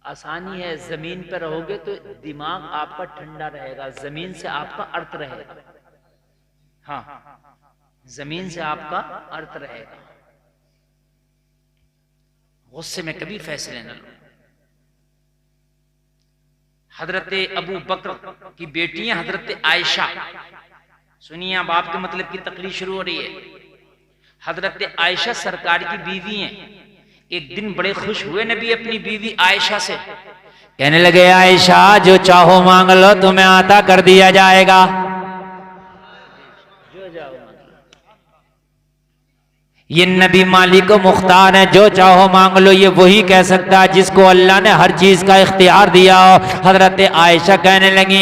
आसानी है, जमीन पे रहोगे तो दिमाग आपका ठंडा रहेगा, जमीन से आपका अर्थ रहेगा। हाँ, जमीन से आपका अर्थ रहेगा। गुस्से में कभी फैसले न लो। हजरत अबू बकर की बेटियां हजरत आयशा, सुनिए अब आपके मतलब की तकरीर शुरू हो रही है। हजरत आयशा सरकार की बीवी हैं। एक दिन बड़े खुश हुए नबी अपनी बीवी आयशा से, कहने लगे आयशा जो चाहो मांग लो, तुम्हें आता कर दिया जाएगा। ये नबी मालिक मुख्तार है, जो चाहो मांग लो, ये वही कह सकता है जिसको अल्लाह ने हर चीज का इख्तियार दिया हो। हजरत आयशा कहने लगी,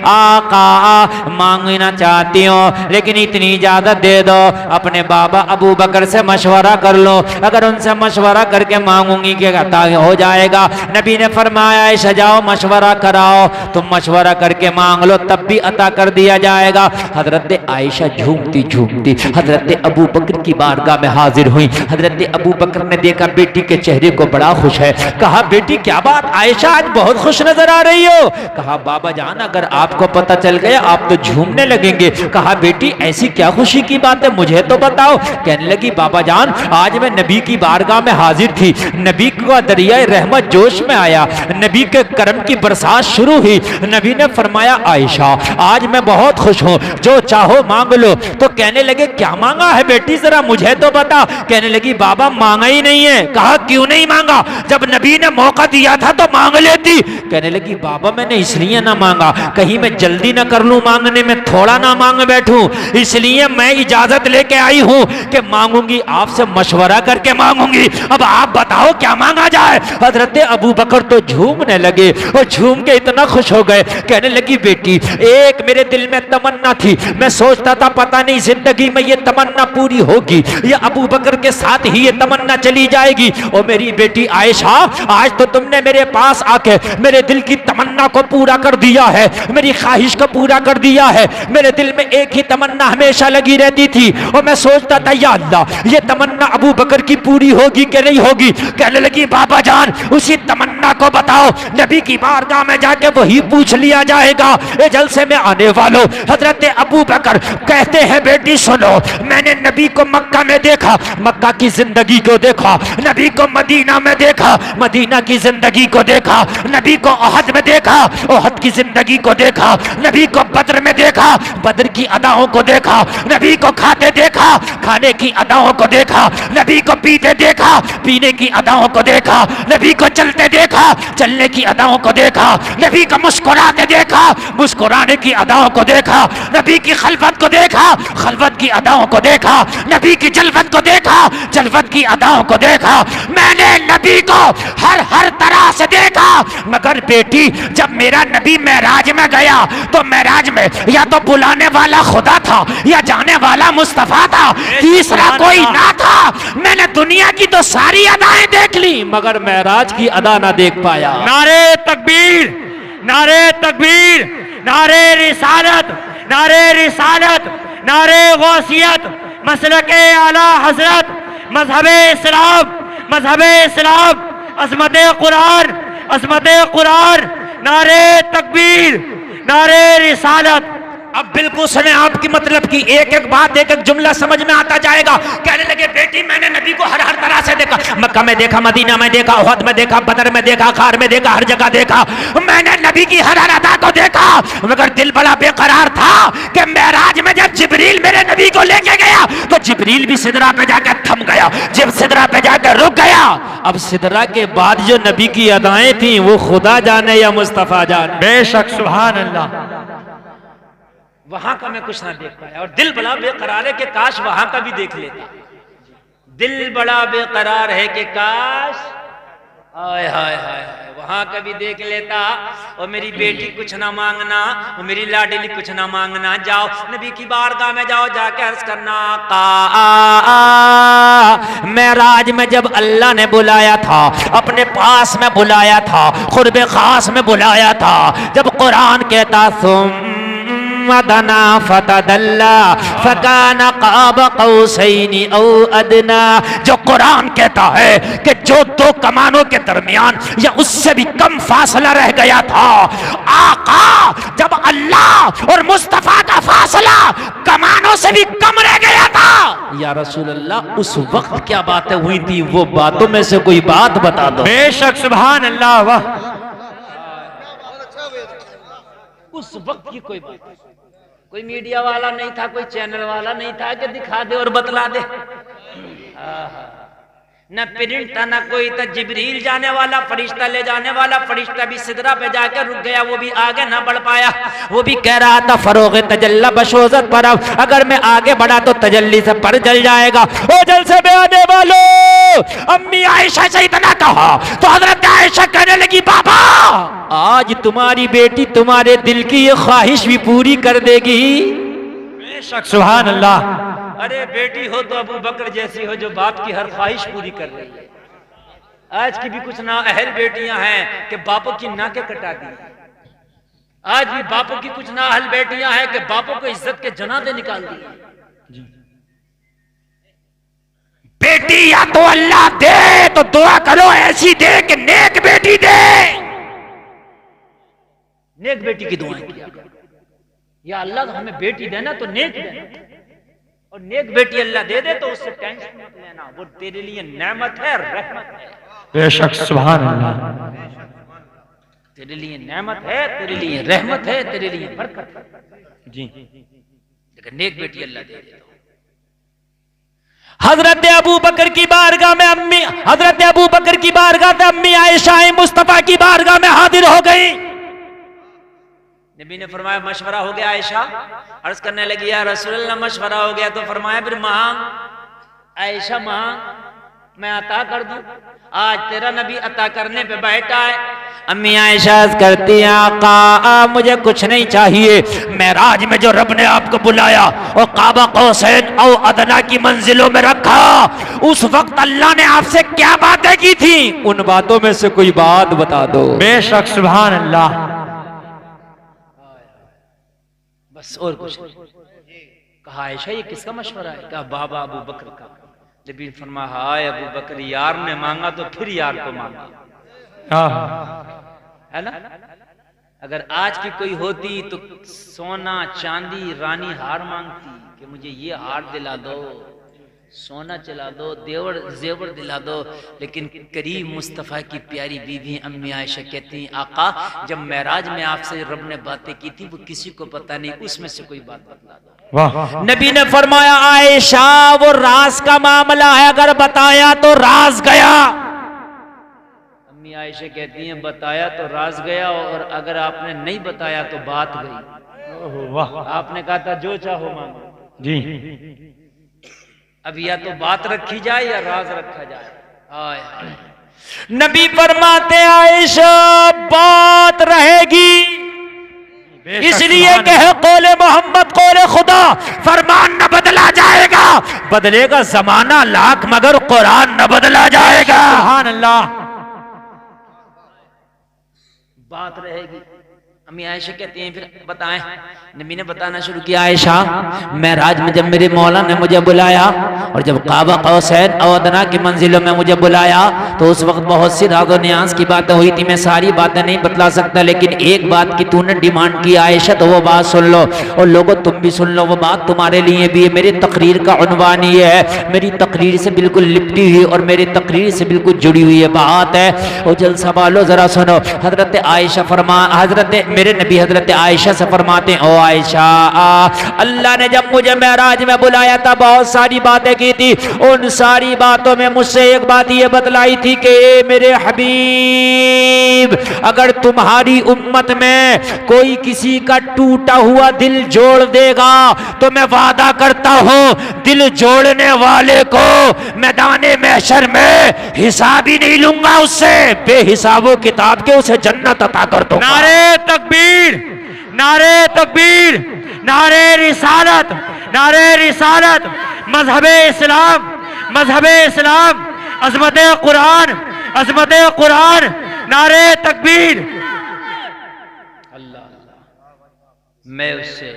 आका मांगना चाहती हो लेकिन इतनी इजाजत दे दो, अपने बाबा अबू बकर से मशवरा कर लो, अगर उनसे मशवरा करके मांगूंगी कि अता हो जाएगा। नबी ने फरमाया, आयशा जाओ मशवरा कराओ, तुम मशवरा करके मांग लो तब भी अता कर दिया जाएगा। हजरत आयशा झूमती झूमती हजरत अबू बकर की बारगाह में हाजिर हुई। हजरत अबू बकर ने देखा बेटी के चेहरे को बड़ा खुश है। कहा, बेटी क्या बात आयशा, आज बहुत खुश नजर आ रही हो। कहा, बाबा जान अगर आपको पता चल गया आप तो झूमने लगेंगे। कहा, बेटी ऐसी क्या खुशी की बात है, मुझे तो बताओ। कहने लगी, बाबा जान आज मैं नबी की बारगाह में हाजिर थी, नबी का दरिया रहमत जोश में आया, नबी के करम की बरसात शुरू हुई। नबी ने फरमाया, आयशा आज मैं बहुत खुश हूँ, जो चाहो मांग लो। तो कहने लगे, क्या मांगा है बेटी, जरा मुझे तो बता। कहने लगी, बाबा मांगा ही नहीं है। कहा, क्यों नहीं मांगा, जब नबी ने मौका दिया था तो मांग लेती। कहने लगी, बाबा मैंने इसलिए ना मांगा, कहीं मैं जल्दी ना कर लूं मांगने में, थोड़ा ना मांग बैठूं, इसलिए मैं इजाजत लेके आई हूं कि मांगूंगी आपसे मशवरा करके मांगूंगी। अब आप बताओ क्या मांगा जाए। हजरत अबू बकर तो झूमने लगे और झूम के इतना खुश हो गए। कहने लगी, बेटी एक मेरे दिल में तमन्ना थी, मैं सोचता था पता नहीं जिंदगी में ये तमन्ना पूरी होगी या अबू बकर के साथ ही ये तमन्ना चली जाएगी। और मेरी बेटी आयशा आज तो तुमने मेरे पास आके मेरे दिल की तमन्ना को पूरा कर दिया है, मेरी ख्वाहिश को पूरा कर दिया है। मेरे दिल में एक ही तमन्ना हमेशा लगी रहती थी और मैं सोचता था या अल्लाह ये तमन्ना अबू बकर की पूरी होगी कि नहीं होगी। कहने लगी, बाबा जान उसी तमन्ना को बताओ, नबी की बारगाह में जाके वही पूछ लिया जाएगा। ए जलसे में आने वालों, हजरत अबू बकर कहते हैं, बेटी सुनो, मैंने नबी को मक्का में देखा, मक्का की जिंदगी को देखा, नबी को मदीना में देखा, मदीना की जिंदगी को देखा, नबी को ओहद में देखा, ओहद की जिंदगी को देखा, नबी को बद्र में देखा, बद्र की अदाओं को देखा, नबी को खाते देखा, खाने की अदाओं को देखा, नबी को पीते देखा, पीने की अदाओं को देखा, नबी को चलते देखा, चलने की अदाओं को देखा, नबी को मुस्कुराते देखा, मुस्कुराने की अदाओं को देखा, नबी की खलवत को देखा, खलवत की अदाओं को देखा, नबी की जलवत को देखा, जलवत की अदाओं को देखा। मैंने नबी को हर तरह से देखा, मगर बेटी जब मेरा नबी मेराज में गया तो मेराज में या तो बुलाने वाला खुदा था या जाने वाला मुस्तफा था, तीसरा कोई ना था। मैंने दुनिया की तो सारी अदाएं देख ली मगर मेराज की अदा ना देख पाया। नारे तकबीर, नारे तकबीर, नारे रिसालत, नारे रिसालत, नारे गौसियत, मसलके आला हजरत, मजहबे इस्लाम, मजहबे इस्लाम, अज़मत कुरान, अज़मत कुरान, नारे तकबीर, नारे रिसालत। अब बिल्कुल सुने आपकी मतलब की एक एक बात, एक एक जुमला समझ में आता जाएगा। कहने लगे, बेटी मैंने नबी को हर तरह से देखा, मक्का में देखा, मदीना में देखा, ओहद में देखा, बदर में देखा, खार में देखा, हर जगह देखा। मैंने नबी की हर अदा को देखा, मगर दिल बड़ा बेकरार था कि मेराज में जब जिब्रील मेरे नबी को लेके गया तो जिब्रील भी सिदरा पे जाकर थम गया, जब सिदरा पे जाकर रुक गया। अब सिदरा के बाद जो नबी की अदाएं थी वो खुदा जाने या मुस्तफा जाने। बेशक, सुभान अल्लाह। वहां का मैं कुछ ना देख पाया और दिल बड़ा बेकरार है कि काश वहां का भी देख लेता। दिल बड़ा बेकरार है कि काश हाय हाय हाय वहां का भी देख लेता। और मेरी बेटी कुछ ना मांगना, और मेरी लाडली कुछ ना मांगना, जाओ नबी की बारगाह में जाओ, जाके अर्ज करना, मेराज में जब अल्लाह ने बुलाया था, अपने पास में बुलाया था, खुर्बे खास में बुलाया था, जब कुरान कहता मदना फतदल्ला फकाना क़ाब क़ौसैनि औ अदना, जो कुरान कहता है कि जो दो कमानों के दरमियान या उससे भी कम फासला रह गया था, आका जब अल्लाह और मुस्तफा का फासला कमानों से भी कम रह गया था, या रसूल अल्लाह उस वक्त क्या बातें हुई थी, वो बातों में से कोई बात बता दो। बेशक, सुभान अल्लाह। वाह, उस वक्त की कोई बात, कोई मीडिया वाला नहीं था, कोई चैनल वाला नहीं था कि दिखा दे और बतला दे। न प्रिंट था न कोई था। जिब्रील जाने वाला फरिश्ता, ले जाने वाला फरिश्ता भी सिदरा पे जाकर रुक गया, वो भी आगे ना बढ़ पाया। वो भी कह रहा था फरोग तजल्ला बशोजत पर, अगर मैं आगे बढ़ा तो तजल्ली से पर जल जाएगा। ओ जलसे में आने वालों, अम्मी आयशा से इतना कहा तो हजरत आयशा कहने लगी बाबा आज तुम्हारी बेटी तुम्हारे दिल की ये ख्वाहिश भी पूरी कर देगी। बेशक सुभान अल्लाह। अरे बेटी हो तो अबू बकर जैसी हो जो बाप की हर ख्वाहिश पूरी कर रही है। आज की भी कुछ ना अहल बेटियां हैं कि बापों की नाकें कटा दी। आज भी बापों की कुछ ना अहल बेटियां हैं कि बापों को इज्जत के जनाजे निकाल दी। बेटी या तो अल्लाह दे तो दुआ करो ऐसी दे कि नेक बेटी दे। नेक बेटी की दुआएं किया करो। या अल्लाह तो हमें बेटी देना तो नेक देना, और नेक बेटी अल्लाह दे दे तो उससे टेंशन मत लेना, वो तेरे लिए नेमत है, रहमत है। बेशक सुभान अल्लाह। तेरे लिए नेमत है, तेरे लिए रहमत है, तेरे लिए बरकत है जी। लेकिन नेक बेटी अल्लाह दे दे। हजरत अबू बकर की बारगाह में अम्मी, हजरत अबू बकर की बारगाह में अम्मी आयशा मुस्तफा की बारगाह में हाजिर हो गई। नबी ने फरमाया मशवरा हो गया आयशा? अर्ज करने लगी या रसूलल्लाह मशवरा हो गया तो फरमाया फिर मांग आयशा मांग, मैं अता कर दूं। आज तेरा नबी अता करने पे बैठा है। अम्मी आयशा करती हैं आका मुझे कुछ नहीं चाहिए, मेराज में जो रब ने आपको बुलाया और काबा कौसैन और अदना की मंजिलों में रखा, उस वक्त अल्लाह ने आपसे क्या बातें की थी, उन बातों में से कोई बात बता दो। बेशक सुभान अल्लाह। बस और कुछ कहा आयशा ये किसका मशवरा है? कहा बाबा अबू बकर का। नबी फरमाया हाय अबू बकर यार ने मांगा तो फिर यार को मांगा, है ना। अगर आज की कोई होती तो सोना चांदी रानी हार मांगती कि मुझे ये हार दिला दो, सोना चला दो, देवर जेवर दिला दो। लेकिन करीम मुस्तफ़ा की प्यारी बीवी अम्मी आयशा कहती हैं आका जब मेराज में आपसे रब ने बातें की थी वो किसी को पता नहीं, उसमें से कोई बात बतला दो। वाह। नबी ने फरमाया आयशा वो राज का मामला है, अगर बताया तो राज गया। अम्मी आयशा कहती हैं बताया तो राज गया, और अगर आपने नहीं बताया तो बात गई। वाह। आपने कहा था जो चाहो मांगो जी। अब या तो बात रखी जाए या राज रखा जाए। आय हाय। नबी फरमाते आयशा बात रहेगी, इसलिए कहे कौले मोहम्मद कौले खुदा, फरमान न बदला जाएगा, बदलेगा जमाना लाख मगर कुरान न बदला जाएगा। सुभान अल्लाह। बात रहेगी। अम्मी आयशा कहती हैं फिर बताएं। नबी ने बताना शुरू किया आयशा मेराज में जब मेरे मौला ने मुझे बुलाया और जब काबा कौसैन और अदना की मंजिलों में मुझे बुलाया तो उस वक्त बहुत सी राज और न्याज की बातें हुई थी। मैं सारी बातें नहीं बतला सकता, लेकिन एक बात की तूने डिमांड की आयशा तो वो बात सुन लो, और लोगों तुम भी सुन लो, वो बात तुम्हारे लिए भी है। मेरी तकरीर का उन्वान ये है, मेरी तकरीर से बिल्कुल लिपटी हुई और मेरी तकरीर से बिल्कुल जुड़ी हुई है बात है। और जलसा वालो जरा सुनो। हजरत आयशा हजरत मेरे नबी हजरत आयशा से फरमाते हैं ओ आयशा अल्लाह ने जब मुझे मेराज में बुलाया था बहुत सारी बातें की थी, उन सारी बातों में मुझसे एक बात ये बतलाई थी कि मेरे हबीब अगर तुम्हारी उम्मत में कोई किसी का टूटा हुआ दिल जोड़ देगा तो मैं वादा करता हूं दिल जोड़ने वाले को मैदाने महशर में हिसाब ही नहीं लूंगा, उससे बेहिसाबो किताब के उसे जन्नत अता कर दूंगा। नारे तकबीर, नारे तकबीर, नारे रिसालत, नारे रिसालत, मजहबे इस्लाम, मजहबे इस्लाम, अजमत कुरान, अजमत कुरान, नारे तकबीर। अल्लाह मैं उससे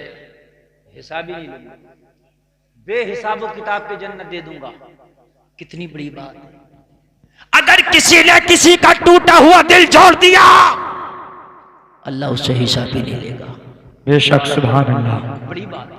हिसाब ही नहीं लूंगा, बेहिसाबो किताब के जन्नत दे दूंगा। कितनी बड़ी बात है। अगर किसी ने किसी का टूटा हुआ दिल जोड़ दिया अल्लाह उससे हिसाब ही नहीं लेगा। बेशक सुभान अल्लाह। बड़ी बात है।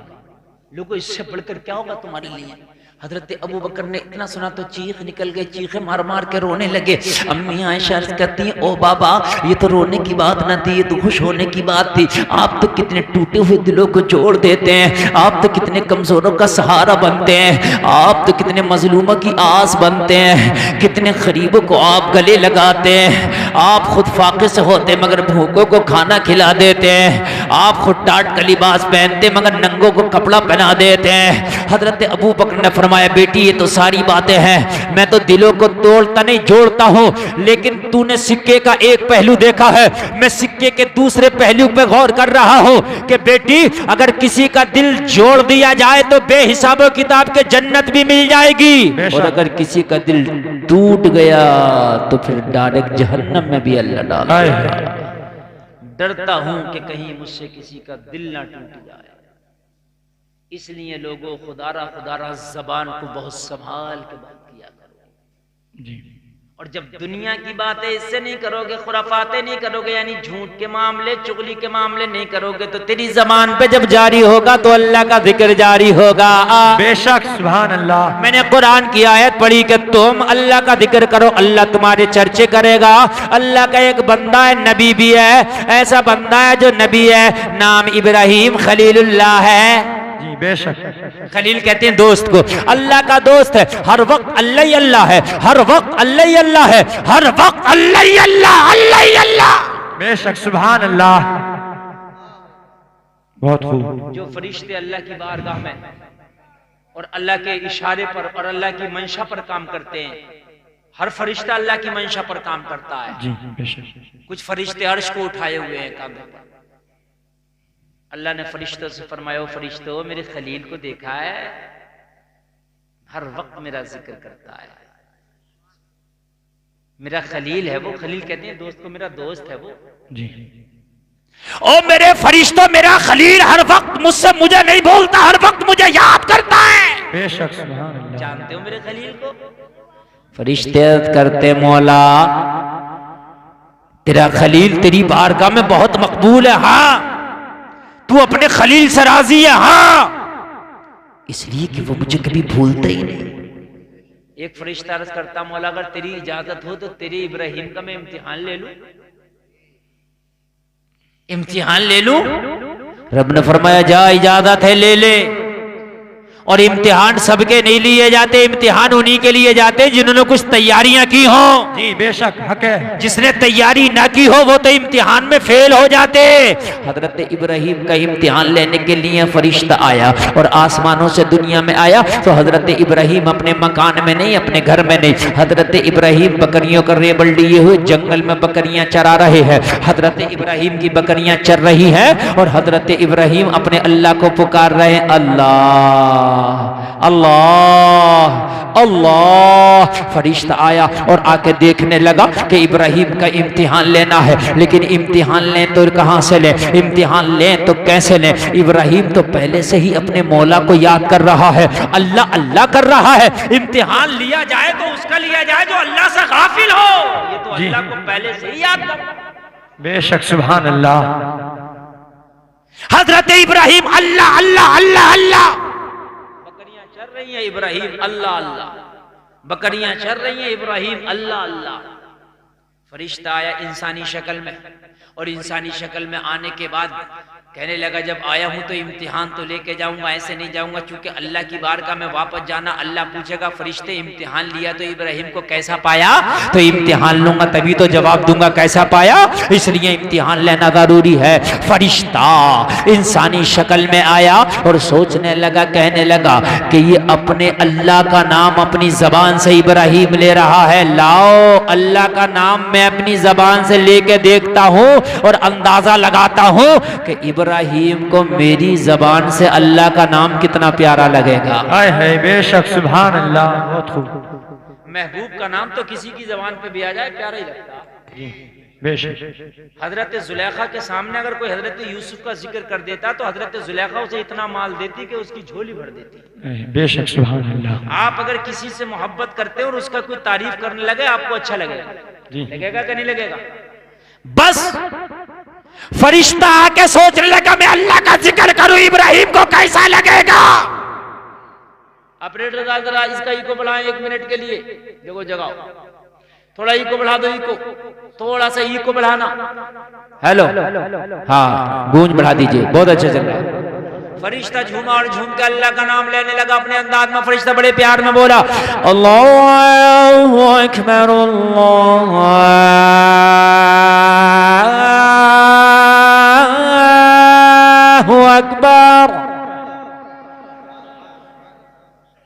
लोगों इससे बढ़कर क्या होगा तुम्हारे लिए? हजरत अबू बकर ने इतना सुना तो चीख निकल गई, चीखें मार मार के रोने लगे। अम्मी आयशा अर्ज़ करती हैं, ओ बाबा ये तो रोने की बात ना थी, ये तो खुश होने की बात थी। आप तो कितने टूटे हुए दिलों को जोड़ देते हैं, आप तो कितने कमजोरों का सहारा बनते हैं, आप तो कितने मजलूमों की आस बनते हैं, कितने गरीबों को आप गले लगाते हैं, आप खुद फाके से होते मगर भूखों को खाना खिला देते हैं, आप खुद टाट का लिबास पहनते मगर नंगों को कपड़ा पहना देते हैं। हजरत अबू बकर ने फरमाया, बेटी ये तो सारी बातें हैं, मैं तो दिलों को तोड़ता नहीं जोड़ता हूं, लेकिन तूने सिक्के का एक पहलू देखा है, मैं सिक्के के दूसरे पहलू पे गौर कर रहा हूं कि बेटी अगर किसी का दिल जोड़ दिया जाए तो बेहिसाबो किताब के जन्नत भी मिल जाएगी, और अगर किसी का दिल टूट गया तो फिर डायरेक्ट जहन्नम में भी अल्लाह डालेगा। डरता हूं कि कहीं मुझसे किसी का दिल ना टूट जाए, इसलिए लोगों खुदारा जबान को बहुत संभाल के बात किया करो जी। और जब दुनिया की बातें इससे नहीं करोगे, खुराफाते नहीं करोगे, यानी झूठ के मामले चुगली के मामले नहीं करोगे, तो तेरी जबान पे जब जारी होगा तो अल्लाह का जिक्र जारी होगा। बेशक सुभान अल्लाह। मैंने कुरान की आयत पढ़ी कि तुम अल्लाह का जिक्र करो, अल्लाह तुम्हारे चर्चे करेगा। अल्लाह का एक बंदा है, नबी भी है, ऐसा बंदा है जो नबी है, नाम इब्राहिम खलीलुल्लाह है। बेशक खलील कहते हैं दोस्त को, अल्लाह का दोस्त है, हर वक्त अल्लाह ही अल्लाह है, हर वक्त अल्लाह ही अल्लाह है, हर वक्त अल्लाह ही अल्लाह, अल्लाह ही अल्लाह। बेशक सुभान अल्लाह। बहुत खूब। जो फरिश्ते अल्लाह की बारगाह में और अल्लाह के इशारे पर और अल्लाह की मंशा पर काम करते हैं, हर फरिश्ता अल्लाह की मंशा पर काम करता है जी। बेशक कुछ फरिश्ते अर्श को उठाए हुए हैं काबे पर। अल्लाह ने फरिश्तों से फरमाया, फरिश्तों मेरे खलील को देखा है, हर वक्त मेरा जिक्र करता है, मेरा खलील है वो। खलील कहते हैं दोस्त को, मेरा दोस्त है वो जी। ओ मेरे फरिश्तों, मेरा खलील हर वक्त मुझसे मुझे नहीं बोलता, हर वक्त मुझे याद करता है। बेशक सुभान अल्लाह। जानते हो मेरे खलील को? फरिश्ते करते, मौला तेरा खलील तेरी बारगाह में बहुत मकबूल है, हाँ तू अपने खलील से राजी है, हाँ इसलिए कि वो मुझे कभी भूलता ही नहीं। एक फरिश्ता अर्ज करता, मौला अगर तेरी इजाजत हो तो तेरे इब्राहिम का मैं इम्तिहान ले लूं, इम्तिहान ले लूं? रब ने फरमाया, जा इजाजत है ले ले। और इम्तिहान सबके नहीं लिए जाते, इम्तिहान उन्हीं के लिए जाते जिन्होंने कुछ तैयारियां की हो जी। बेशक हक है। जिसने तैयारी ना की हो वो तो इम्तिहान में फेल हो जाते। हजरत इब्राहिम का इम्तिहान लेने के लिए फरिश्ता आया और आसमानों से दुनिया में आया, तो हजरत इब्राहिम अपने मकान में नहीं, अपने घर में नहीं, हजरत इब्राहिम बकरियों का रेबल लिए हुए जंगल में बकरियां चरा रहे हैं। हजरत इब्राहिम की बकरियां चर रही है और हजरत इब्राहिम अपने अल्लाह को पुकार रहे हैं, अल्लाह अल्लाह अल्लाह। फरिश्ता आया और आके देखने लगा कि इब्राहिम का इम्तिहान लेना है, लेकिन इम्तिहान लें तो कहां से लें, इम्तिहान लें तो कैसे लें? इब्राहिम तो पहले से ही अपने मौला को याद कर रहा है, अल्लाह अल्लाह कर रहा है। इम्तिहान लिया जाए तो उसका लिया जाए जो अल्लाह से गाफिल हो, ये तो अल्लाह को पहले से ही याद कर। बेशक सुभान अल्लाह। हजरत इब्राहिम अल्लाह अल्लाह अल्लाह अल्लाह, चर रही है इब्राहिम अल्लाह अल्लाह, बकरियां चर रही हैं इब्राहिम अल्लाह अल्लाह। फरिश्ता आया इंसानी शक्ल में, और इंसानी शक्ल में आने के बाद कहने लगा, जब आया हूं तो इम्तिहान तो लेके जाऊंगा, ऐसे नहीं जाऊंगा, क्योंकि अल्लाह की बारगाह में वापस जाना, अल्लाह पूछेगा फरिश्ते इम्तिहान लिया तो इब्राहिम को कैसा पाया, तो इम्तिहान लूंगा तभी तो जवाब दूंगा कैसा पाया, इसलिए इम्तिहान लेना जरूरी है। फरिश्ता इंसानी शक्ल में आया और सोचने लगा, कहने लगा कि ये अपने अल्लाह का नाम अपनी जबान से इब्राहिम ले रहा है, लाओ अल्लाह का नाम मैं अपनी जबान से लेके देखता हूं और अंदाजा लगाता हूं कि इब्राहिम को मेरी जबान से अल्लाह का नाम कितना प्यारा लगेगा। हाय हाय, बेशक सुभान अल्लाह। बहुत खूब। महबूब का नाम तो किसी की जबान पे भी आ जाए प्यारा ही लगता है। बेशक। हजरत जुलेखा के सामने अगर कोई हजरत यूसुफ का जिक्र कर देता तो हजरत जुलेखा उसे इतना माल देती कि उसकी झोली भर देती। बेशक सुभान अल्लाह। आप अगर किसी से मोहब्बत करते हो और उसका कोई तारीफ करने लगे, आपको अच्छा लगेगा जी, लगेगा कि नहीं लगेगा? बस फरिश्ता आके सोचने लगा, मैं अल्लाह का जिक्र करूं इब्राहिम को कैसा लगेगा। ऑपरेटर साहब जरा इसका इको बढ़ाएं 1 मिनट के लिए, देखो जगाओ, थोड़ा इको बढ़ा दो, इको थोड़ा सा इको बढ़ाना। हेलो, हाँ गूंज बढ़ा दीजिए, बहुत अच्छा चल रहा है। फरिश्ता झूमा और झूम के अल्लाह का नाम लेने लगा अपने अंदाज में। फरिश्ता बड़े प्यार में बोला, अल्लाहु अकबर, अल्लाहु अकबर।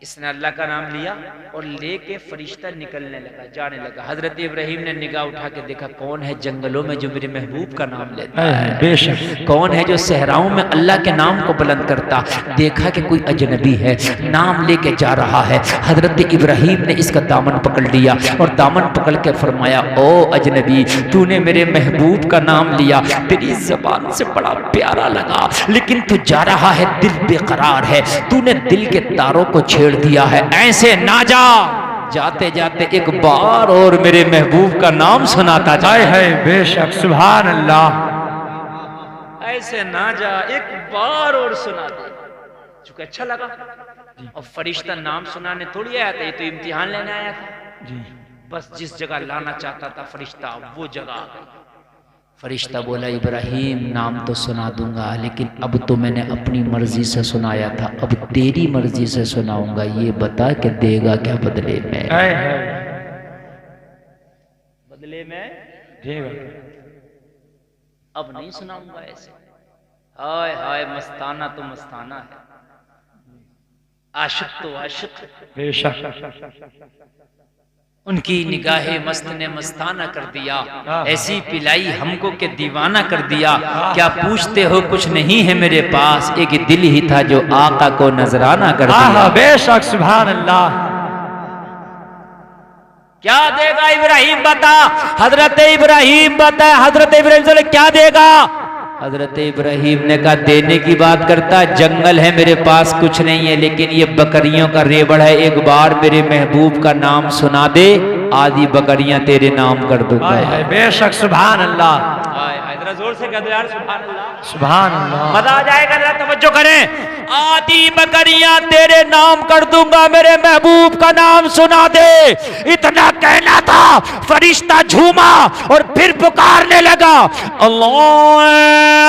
इसने अल्लाह का नाम लिया और लेके फरिश्ता निकलने लगा, जाने लगा। हजरत इब्राहिम ने निगाह उठा के देखा, कौन है जंगलों में जो मेरे महबूब का नाम लेता है, बेशक कौन है जो सहराओं में अल्लाह के नाम को बुलंद करता। देखा कि कोई अजनबी है, नाम लेके जा रहा है। हजरत इब्राहिम ने इसका दामन पकड़ लिया और दामन पकड़ के फरमाया, ओ अजनबी, तूने मेरे महबूब का नाम लिया, तेरी जबान से बड़ा प्यारा लगा, लेकिन तू जा रहा है, दिल बेकरार है, तूने दिल के तारों को छेड़ दिया है, ऐसे ना जा। जाते जाते एक बार और मेरे महबूब का नाम सुनाता जाए। है बेशक, सुभान अल्लाह। ऐसे ना जा, एक बार और सुना दे। चूंकि अच्छा लगा, और फरिश्ता नाम सुनाने थोड़ी आया था, ये तो इम्तिहान लेने आया था जी। बस जिस जगह लाना चाहता था फरिश्ता, वो जगह आ गई। फरिश्ता बोला, इब्राहिम नाम तो सुना दूंगा, लेकिन अब तो मैंने अपनी मर्जी से सुनाया था, अब तेरी मर्जी से सुनाऊंगा, ये बता के देगा क्या बदले में? बदले में देगा, अब नहीं सुनाऊंगा ऐसे। हाय हाय, मस्ताना तो मस्ताना है, आशिक तो आशिक। बेशक उनकी निगाहें मस्त ने मस्ताना कर दिया, ऐसी पिलाई हमको के दीवाना कर दिया। क्या पूछते हो, कुछ नहीं है मेरे पास, एक दिल ही था जो आका को नजराना कर दिया। बेशक, सुभान अल्लाह। क्या देगा इब्राहिम, बता। हजरत इब्राहिम बता, हजरत इब्राहिम से क्या देगा? हजरत इब्राहिम ने कहा, देने की बात करता, जंगल है मेरे पास, कुछ नहीं है, लेकिन ये बकरियों का रेबड़ है, एक बार मेरे महबूब का नाम सुना दे, आधी बकरियां तेरे नाम कर दूंगा। बेशक, सुभान अल्लाह। जोर से कह दो यार, सुभान अल्लाह, सुभान अल्लाह, मजा आ जाएगा। जरा तवज्जो करें, आधी बकरियां तेरे नाम कर दूंगा, मेरे महबूब का नाम सुना दे। इतना कहना था, फरिश्ता झूमा और फिर पुकारने लगा, अल्लाहु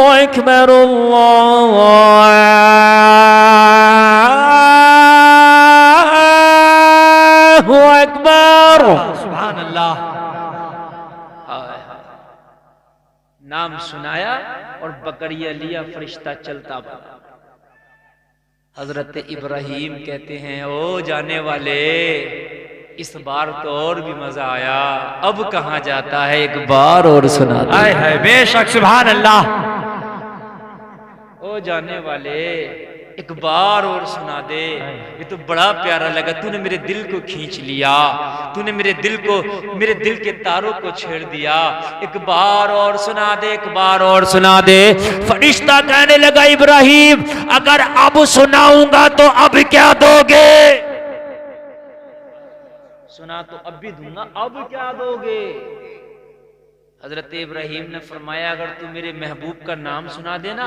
अकबर, अल्लाहु अकबर, सुभान अल्लाह। नाम सुनाया और बकरिया लिया, फरिश्ता चलता बना। हजरत इब्राहिम कहते हैं, ओ जाने वाले, इस बार तो और भी मजा आया, अब कहां जाता है, एक बार और सुना दे। है बेशक, सुभान अल्लाह। ओ जाने वाले, एक बार और सुना दे, ये तो बड़ा प्यारा लगा, तूने मेरे दिल को खींच लिया, तूने मेरे दिल के तारों को छेड़ दिया, एक बार और सुना दे, एक बार और सुना दे। फरिश्ता कहने लगा, इब्राहिम अगर अब सुनाऊंगा तो अब क्या दोगे? सुना तो अब भी दूंगा, अब क्या दोगे? हजरत इब्राहिम ने फरमाया, अगर तू मेरे महबूब का नाम सुना देना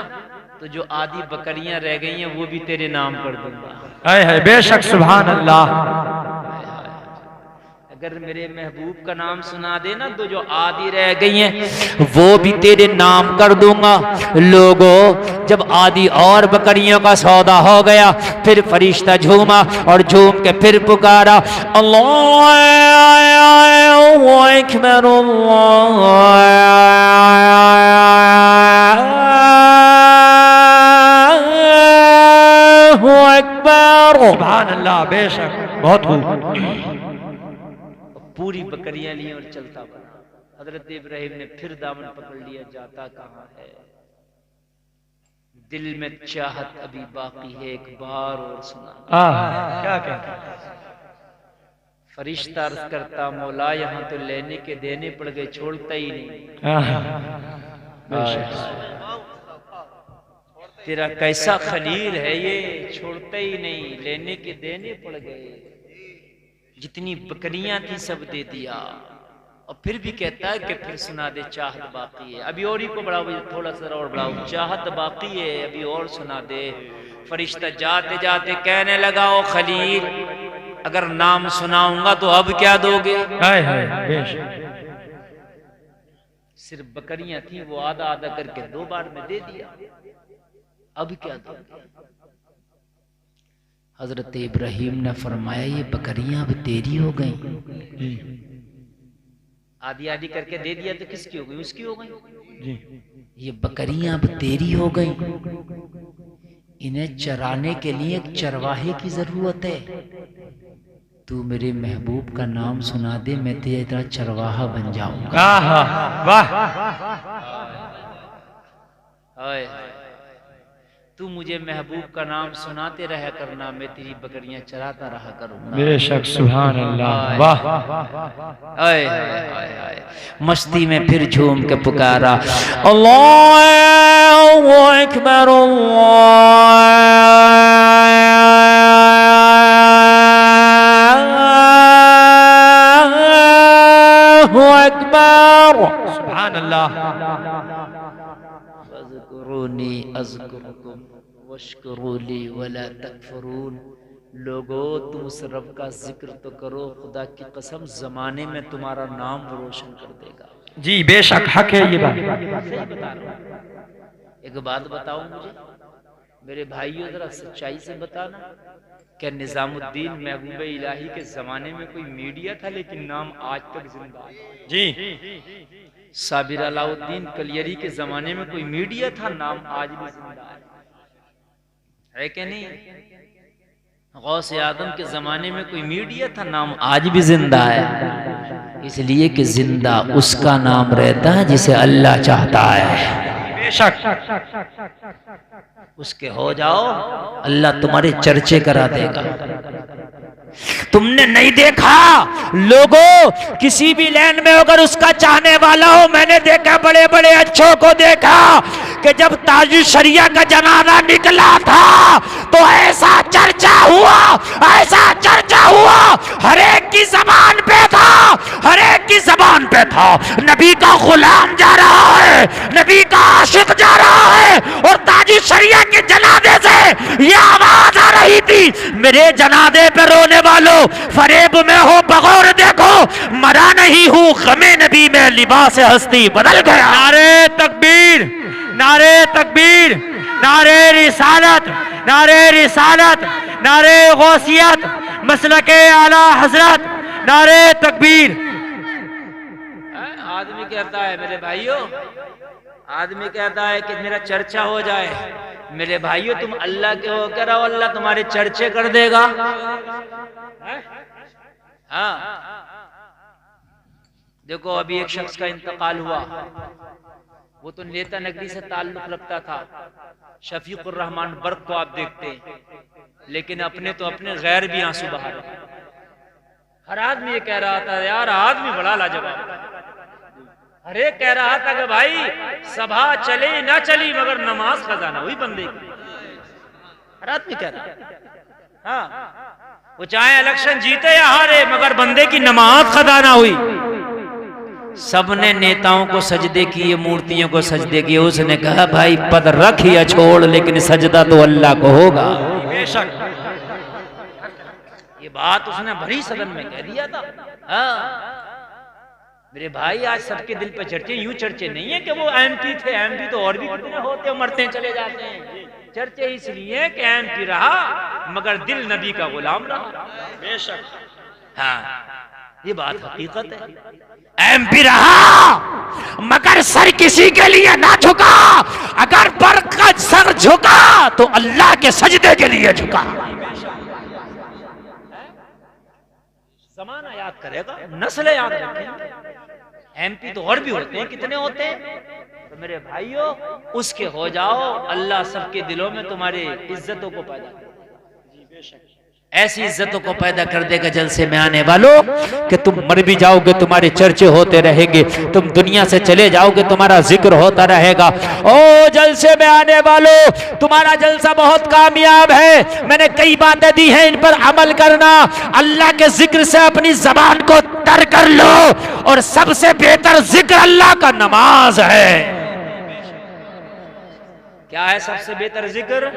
तो जो आधी बकरियां रह गई हैं वो भी तेरे नाम कर दूंगा। है बेशक, सुभान अल्लाह। अगर मेरे महबूब का नाम सुना देना तो जो आधी रह गई हैं वो भी तेरे नाम कर दूंगा। लोगों, जब आधी और बकरियों का सौदा हो gaya, फिर फरिश्ता झूमा और झूम के फिर पुकारा, अल्लाहु अकबर, अल्लाहु अकबर, सुभान अल्लाह। बेशक, बहुत खूब। पूरी बकरियां ली और चलता बना। हजरत इब्राहिम ने फिर दामन पकड़ लिया, जाता कहां है? दिल में चाहत अभी बाकी है, एक बार और सुना। क्या कहता? फरिश्ता अर्ज करता, मौला यहाँ तो लेने के देने पड़ गए, छोड़ता ही नहीं। तेरा कैसा खलील है ये, छोड़ता ही नहीं, लेने के देने पड़ गए, जितनी बकरियां थी सब दे दिया, और फिर भी कहता है कि फिर सुना दे, चाहत बाकी है, अभी और ही को बढ़ाओ, थोड़ा सा और बढ़ाओ, चाहत बाकी है, अभी और सुना दे। फरिश्ता जाते जाते कहने लगा, ओ खलील, अगर नाम सुनाऊंगा तो अब क्या दोगे? हाय हाय बेशक। सिर्फ बकरियां थी, वो आधा आधा करके 2 बार में दे दिया, अब क्या दोगे? हजरत इब्राहिम ने फरमाया, ये बकरियां अब तेरी हो गई। जी आधी आधी करके दे दिया तो किसकी हो गई? उसकी हो गई। जी ये बकरियां अब तेरी हो गई, इन्हें चराने के लिए एक चरवाहे की जरूरत है। तू मेरे महबूब का नाम सुना दे, मैं तेरा चरवाहा बन जाऊंगा। वाह। हाय, तू मुझे महबूब का नाम सुनाते रहा करना, मैं तेरी बकरियां चराता रहा करूंगा। बेशक, सुभान अल्लाह। वाह। हाय हाय हाय, मस्ती में फिर झूम के पुकारा, अल्लाहु अकबर, अल्लाहु अकबर, सुभान अल्लाह। फ़ज़कुरूनी अज़कुरुकुम वश्कुरूली वला तकफुरून। लोगो, तुम उस रब का जिक्र तो करो, खुदा की कसम जमाने में तुम्हारा नाम रोशन कर देगा। जी बेशक, हक है ये बात। सही बता रहा हूं। एक बात बताओ मुझे, मेरे भाइयों, जरा सच्चाई से बताना, क्या निजामुद्दीन महबूब इलाही के जमाने में कोई मीडिया था लेकिन नाम आज तक जिंदा है? जी। साबिर अलाउद्दीन कलियरी के जमाने में कोई मीडिया था, नाम आज भी जिंदा है कि नहीं? गौसे आदम के जमाने में कोई मीडिया था, नाम आज भी जिंदा है। इसलिए कि जिंदा उसका नाम रहता है जिसे अल्लाह चाहता है। बेशक। उसके हो जाओ, अल्लाह तुम्हारे चर्चे करा देगा। तुमने नहीं देखा लोगों, किसी भी लैंड में अगर उसका चाहने वाला हो, मैंने देखा बड़े बड़े अच्छों को देखा कि जब ताजुल शरिया का जनाजा निकला था तो ऐसा चर्चा हुआ, ऐसा चर्चा हुआ, हर एक की जबान पे था, हर एक की जबान पे था, नबी का गुलाम जा रहा है, नबी का आशिक जा रहा है, और ताजुल शरिया के जनाजे से ये आवाज आ रही थी, मेरे जनाजे पे रोने वालों, फरेब में हो बगौर देखो, मरा नहीं हूँ गमे नबी में, लिबास हस्ती बदल गया। नारे तकबीर, नारे तकबीर, नारे रिसालत, नारे रिसालत, नारे गौसियत, मसलके आला हजरत, नारे तकबीर। आदमी कहता है, मेरे भाइयों, आदमी कहता है कि मेरा चर्चा हो जाए। मेरे भाइयों, तुम अल्लाह के हो कर, अल्लाह तुम्हारे चर्चे कर देगा। हाँ, देखो अभी एक शख्स का इंतकाल हुआ, वो तो नेता नगरी से ताल्लुक रखता था, शफीकुर रहमान बर्क को आप देखते हैं, लेकिन अपने तो अपने गैर भी आंसू बहा रहे। हर आदमी ये कह रहा था, यार आदमी बड़ा लाजवाब, हर एक कह रहा था कि भाई सभा चली ना चली मगर नमाज खजाना हुई बंदे की। हर आदमी कह रहा, हाँ, वो चाहे इलेक्शन जीते या हारे मगर बंदे की नमाज खजाना हुई। सबने नेताओं को सजदे किए, मूर्तियों को सजदे किए। उसने कहा भाई पद रख या छोड़, लेकिन सजदा तो अल्लाह को होगा। बेशक। ये बात उसने भरी सदन में कह दिया था। हाँ मेरे भाई, आज सबके दिल पे चर्चे, यूं चर्चे नहीं है कि वो एमपी थे, एमपी तो और भी कितने होते मरते चले जाते हैं। चर्चे इसलिए कि एमपी रहा मगर दिल नबी का गुलाम रहा। बेशक। हाँ, ये बात हकीकत है। एमपी रहा मगर सर किसी के लिए ना झुका, अगर बरकत सर झुका तो अल्लाह के सजदे के लिए झुका। जमाना याद करेगा, नस्ल याद रखेंगे। एमपी तो और भी होते हैं, कितने होते हैं। तो मेरे भाइयों, उसके हो जाओ, अल्लाह सबके दिलों में तुम्हारे इज्जतों को पैदा कर देगा, ऐसी इज्जतों को पैदा कर देगा जलसे में आने वालों कि तुम मर भी जाओगे तुम्हारे चर्चे होते रहेंगे, तुम दुनिया से चले जाओगे तुम्हारा जिक्र होता रहेगा। ओ जलसे में आने वालों, तुम्हारा जलसा बहुत कामयाब है। मैंने कई बातें दी हैं, इन पर अमल करना। अल्लाह के जिक्र से अपनी जबान को तर कर लो, और सबसे बेहतर जिक्र अल्लाह का नमाज है। क्या है सबसे बेहतर जिक्र?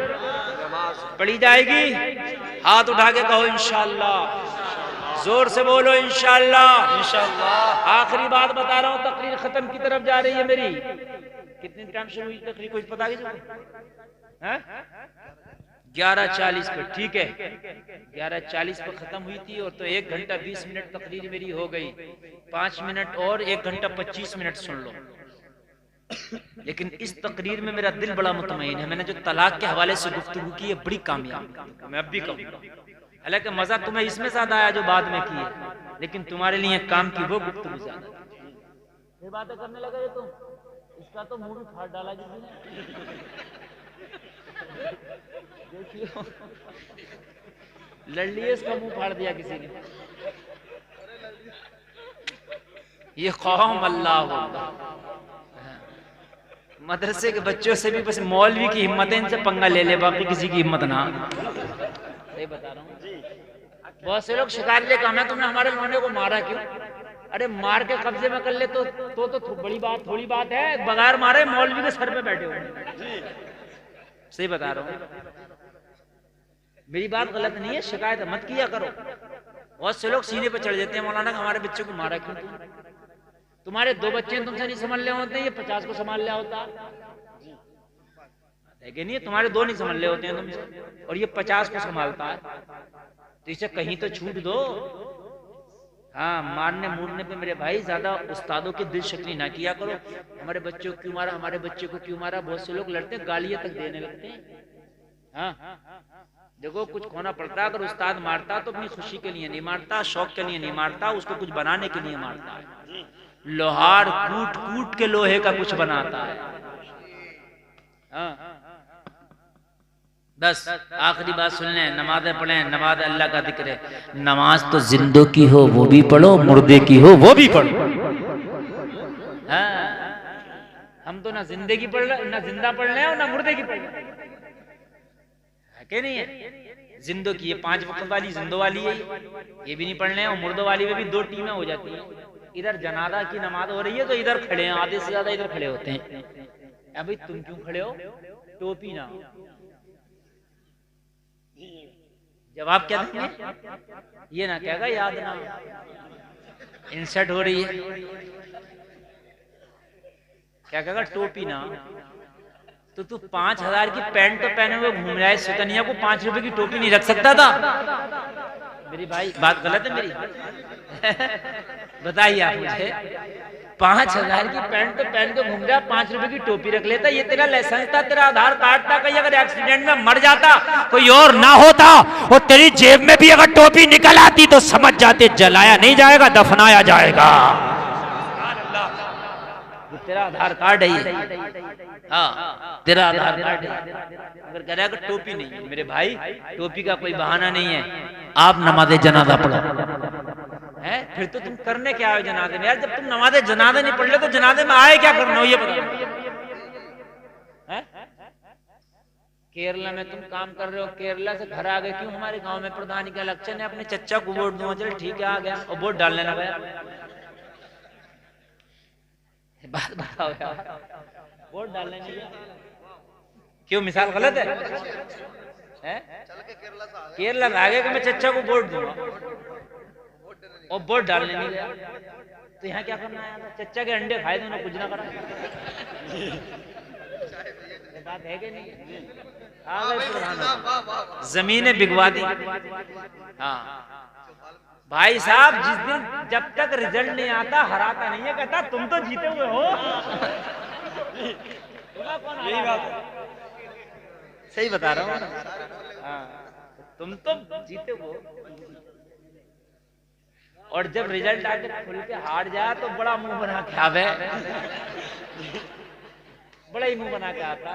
पढ़ी जाएगी, हाथ उठा के कहो इंशाअल्लाह, जोर से बोलो इंशाअल्लाह। इंशाअल्लाह। आखिरी बात बता रहा हूँ, तकरीर खत्म की तरफ जा रही है मेरी। कितने टाइम शुरू हुई तकरीर, कुछ पता है? 11:40 पे, ठीक है 11:40 पे खत्म हुई थी, और तो 1 घंटा 20 मिनट तकरीर मेरी हो गई। 5 मिनट और 1 घंटा 25 मिनट सुन लो। लेकिन इस तकरीर में मेरा दिल बड़ा मुतमईन है। मैंने जो तलाक के हवाले से गुफ्तगू की है बड़ी कामयाब, मैं अब भी कहूँगा। हालांकि मजा तुम्हें इसमें ज्यादा आया जो बाद में की है, लेकिन तुम्हारे लिए काम की वो गुफ्तगू ज्यादा। ये बातें करने लगे ये तुम, इसका तो मुंह भी फाड़ डाला किसी ने। देखियो लड़ लिए, इसका मुंह फाड़ दिया किसी ने। ये कौम अल्लाह, मदरसे के बच्चों से भी बस मौलवी की हिम्मत है, इनसे पंगा ले ले, बाकी किसी की हिम्मत ना। सही बता रहा हूँ। बहुत से लोग शिकार ले कहा तुमने हमारे लोने को मारा क्यों? अरे मार के कब्जे में कर ले तो बड़ी बात, थोड़ी बात है। बगैर मारे मौलवी के सर पे बैठे हुए। सही बता रहा हूँ, मेरी बात गलत नहीं है, शिकायत मत किया करो। बहुत से लोग सीने पे चढ़ जाते हैं, मौलाना हमारे बच्चे को मारा क्यों? तुम्हारे 2 बच्चे तुमसे नहीं संभाल रहे होते, ये 50 को संभाल लिया होता है कि नहीं? तुम्हारे 2 नहीं संभाल रहे होते हैं तुमसे, और ये 50 को संभालता है, तो इसे कहीं तो छूट दो। हाँ, मारने मूरने पे मेरे भाई ज्यादा उस्तादों की दिल शक्ली ना किया करो। हमारे बच्चों को क्यों मारा, हमारे बच्चे को क्यों मारा? बहुत से लोग लड़ते हैं, गालियां तक देने लगते हैं। हाँ देखो, कुछ खोना पड़ता है। अगर उस्ताद मारता तो अपनी खुशी के लिए नहीं मारता, शौक के लिए नहीं मारता, उसको कुछ बनाने के लिए मारता है। लोहार कूट कूट के लोहे का कुछ बनाता है। हाँ। 10 आखिरी बात सुन लें, नमाज़ें पढ़ें, नमाज अल्लाह का जिक्र है। नमाज तो जिंदों की हो वो भी पढ़ो, मुर्दे की हो वो भी पढ़ो। हाँ, हम तो ना जिंदगी पढ़ रहे, ना जिंदा पढ़ रहे हैं और ना मुर्दे की पढ़ रहे हैं, क्या नहीं है? जिंदों की, ये 5 वक्त वाली जिंदों वाली है, ये भी नहीं पढ़ रहे हैं, और मुर्दों वाली में भी 2 टीमें हो जाती हैं। इधर जनाजा की नमाज हो रही है तो इधर खड़े हैं, आधे से ज्यादा इधर खड़े होते हैं। अभी तुम क्यों खड़े हो? टोपी ना। जवाब क्या देंगे? ये ना कहेगा याद ना, इंसर्ट हो रही है। क्या कहेगा? टोपी ना। तो तू 5000 की पैंट तो पहने हुए घूम रहा है, सुतनिया को 5 रुपए की टोपी नहीं रख सकता था? मेरी भाई बात गलत है मेरी? बताइए आप मुझे। 5000 की पैंट तो पहन के घूम रहा, 5 रुपए की टोपी रख लेता। ये तेरा लाइसेंस था, तेरा आधार कार्ड था। कहीं अगर एक्सीडेंट में मर जाता, कोई और ना होता, और तेरी जेब में भी अगर टोपी निकल आती तो समझ जाते जलाया नहीं जाएगा, दफनाया जाएगा। तेरा आधार कार्ड है ये। हाँ, तेरा आधार कार्ड है। अगर कह रहा है कि टोपी नहीं है, मेरे भाई टोपी का कोई बहाना नहीं है। आप नमाज़े जनाजा पढ़ो है, फिर तो तुम करने क्या आए जनाजे में? यार जब तुम नमाज़े जनाजे नहीं पढ़ ले तो जनाजे में आए क्या करना हो, ये बता। केरला में तुम काम कर रहे हो, केरला से घर आ गए क्यों? हमारे गांव में प्रधान का इलेक्शन है, अपने चच्चा को वोट दूंगा। चल ठीक है, आ गया और वोट डालने लगा। बात बताओ यार, वोट डालने नहीं गया क्यों? मिसाल गलत है? केरला में आ गया कि मैं चच्चा को वोट दूंगा और वोट डालने नहीं गया, तो यहाँ क्या करना आया था? चच्चा के अंडे खाए थे, कुछ ना करा। बात है कि नहीं? आ गए प्रधान, जमीनें बिकवा दी। हाँ भाई साहब, जिस दिन जब तक रिजल्ट नहीं आता हराता नहीं है, कहता तुम तो जीते हुए हो। यही बात है, सही बता रहा हूँ। हाँ, तुम तो जीते हो। और जब रिजल्ट आके खुल के हार जाए तो बड़ा मुंह बना के आवे, बड़ा ही मुंह बना के आता,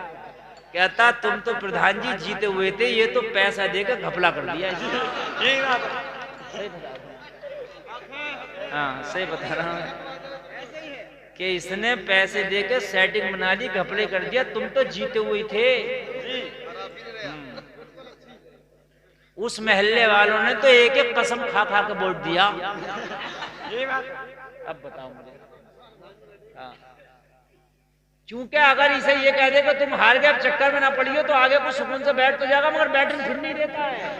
कहता तुम तो प्रधान जी जीते हुए थे, ये तो पैसा देकर घपला कर दिया। यही बात है, सही बता रहा हूँ। हाँ सही बता रहा हूँ कि इसने पैसे देकर सेटिंग बना दी, घपले कर दिया। तुम तो जीते हुए थे। उस महल्ले वालों ने तो एक एक कसम खा खा के वोट दिया। अब बताओ मुझे। चूंकि अगर इसे ये कह दे कि तुम हार गए, अब चक्कर में ना पड़ियो, तो आगे कुछ सुकून से बैठ तो जाएगा, मगर बैठने फिर नहीं देता है।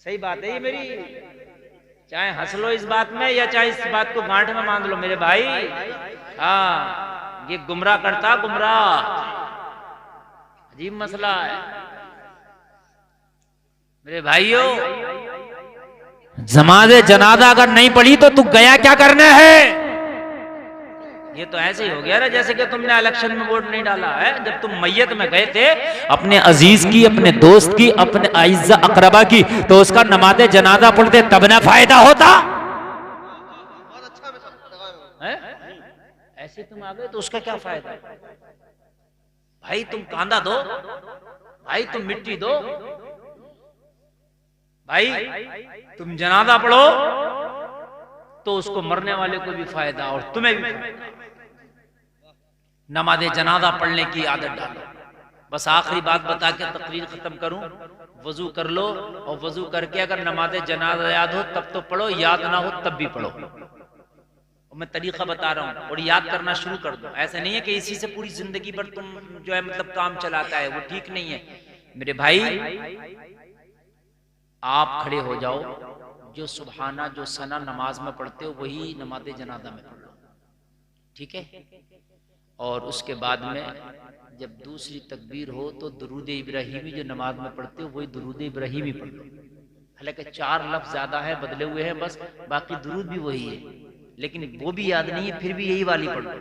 सही बात है ये मेरी, चाहे हंस लो इस बात में या चाहे इस बात को गांठ में बांध लो मेरे भाई। हाँ, ये गुमराह करता, गुमराह, अजीब मसला है मेरे भाइयों। नमाज़े जनाजा अगर नहीं पढ़ी तो तू गया क्या करने है? ये तो ऐसे ही हो गया ना जैसे कि तुमने इलेक्शन में वोट नहीं डाला है। जब तुम मैयत में गए थे अपने अजीज की, अपने दोस्त की, अपने आइज़ा अकरबा की, तो उसका नमाज़े जनाजा पढ़ते तब ना फायदा होता है? ऐसे तुम आ गए तो उसका क्या फायदा? भाई तुम कांदा दो, भाई तुम मिट्टी दो, भाई तुम जनाजा पढ़ो, तो उसको मरने वाले को भी फायदा और तुम्हें भी फायदा। नमाज़े जनाजा पढ़ने की आदत डालो। बस आखिरी बात बता के तकरीर खत्म करूं, वजू कर लो और वजू करके अगर नमाज़े जनाजा याद हो तब तो पढ़ो, याद ना हो तब भी पढ़ो। और मैं तरीका बता रहा हूं और याद करना शुरू कर दो। ऐसा नहीं है कि इसी से पूरी जिंदगी भर तुम जो है मतलब काम चलाता है, वो ठीक नहीं है मेरे भाई। आप खड़े हो जाओ, जो सुबहाना जो सना नमाज में पढ़ते हो वही नमाज़े जनाजा में पढ़ लो, ठीक है? और उसके बाद में जब दूसरी तकबीर हो तो दुरूद इब्राहिमी जो नमाज में पढ़ते हो वही दुरूद इब्राहिमी पढ़ लो। हालांकि 4 लफ्ज ज्यादा है, बदले हुए हैं बस, बाकी दुरूद भी वही है, लेकिन वो भी याद नहीं है, फिर भी यही वाली पढ़ लो।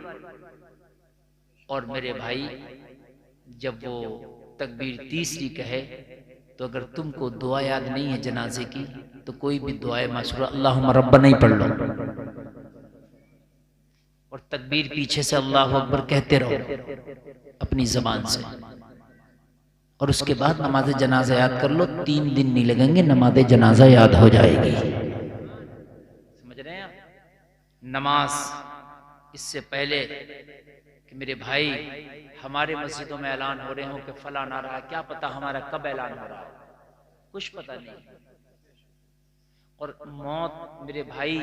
और मेरे भाई जब वो तकबीर तीसरी कहे तो अगर तुमको दुआ याद नहीं है जनाजे की तो कोई भी दुआए माशूरा अल्लाहुम्मा रब्बना नहीं पढ़ लो और तकबीर पीछे से अल्लाहु अकबर कहते रहो अपनी जबान से। और उसके बाद नमाज जनाजा याद कर लो, 3 दिन नहीं लगेंगे, नमाज जनाजा याद हो जाएगी। समझ रहे हैं आप? नमाज इससे पहले कि मेरे भाई हमारे मस्जिदों में ऐलान हो रहे हो कि फला ना रहा, क्या पता हमारा कब ऐलान हो रहा है, कुछ पता नहीं। और मौत मेरे भाई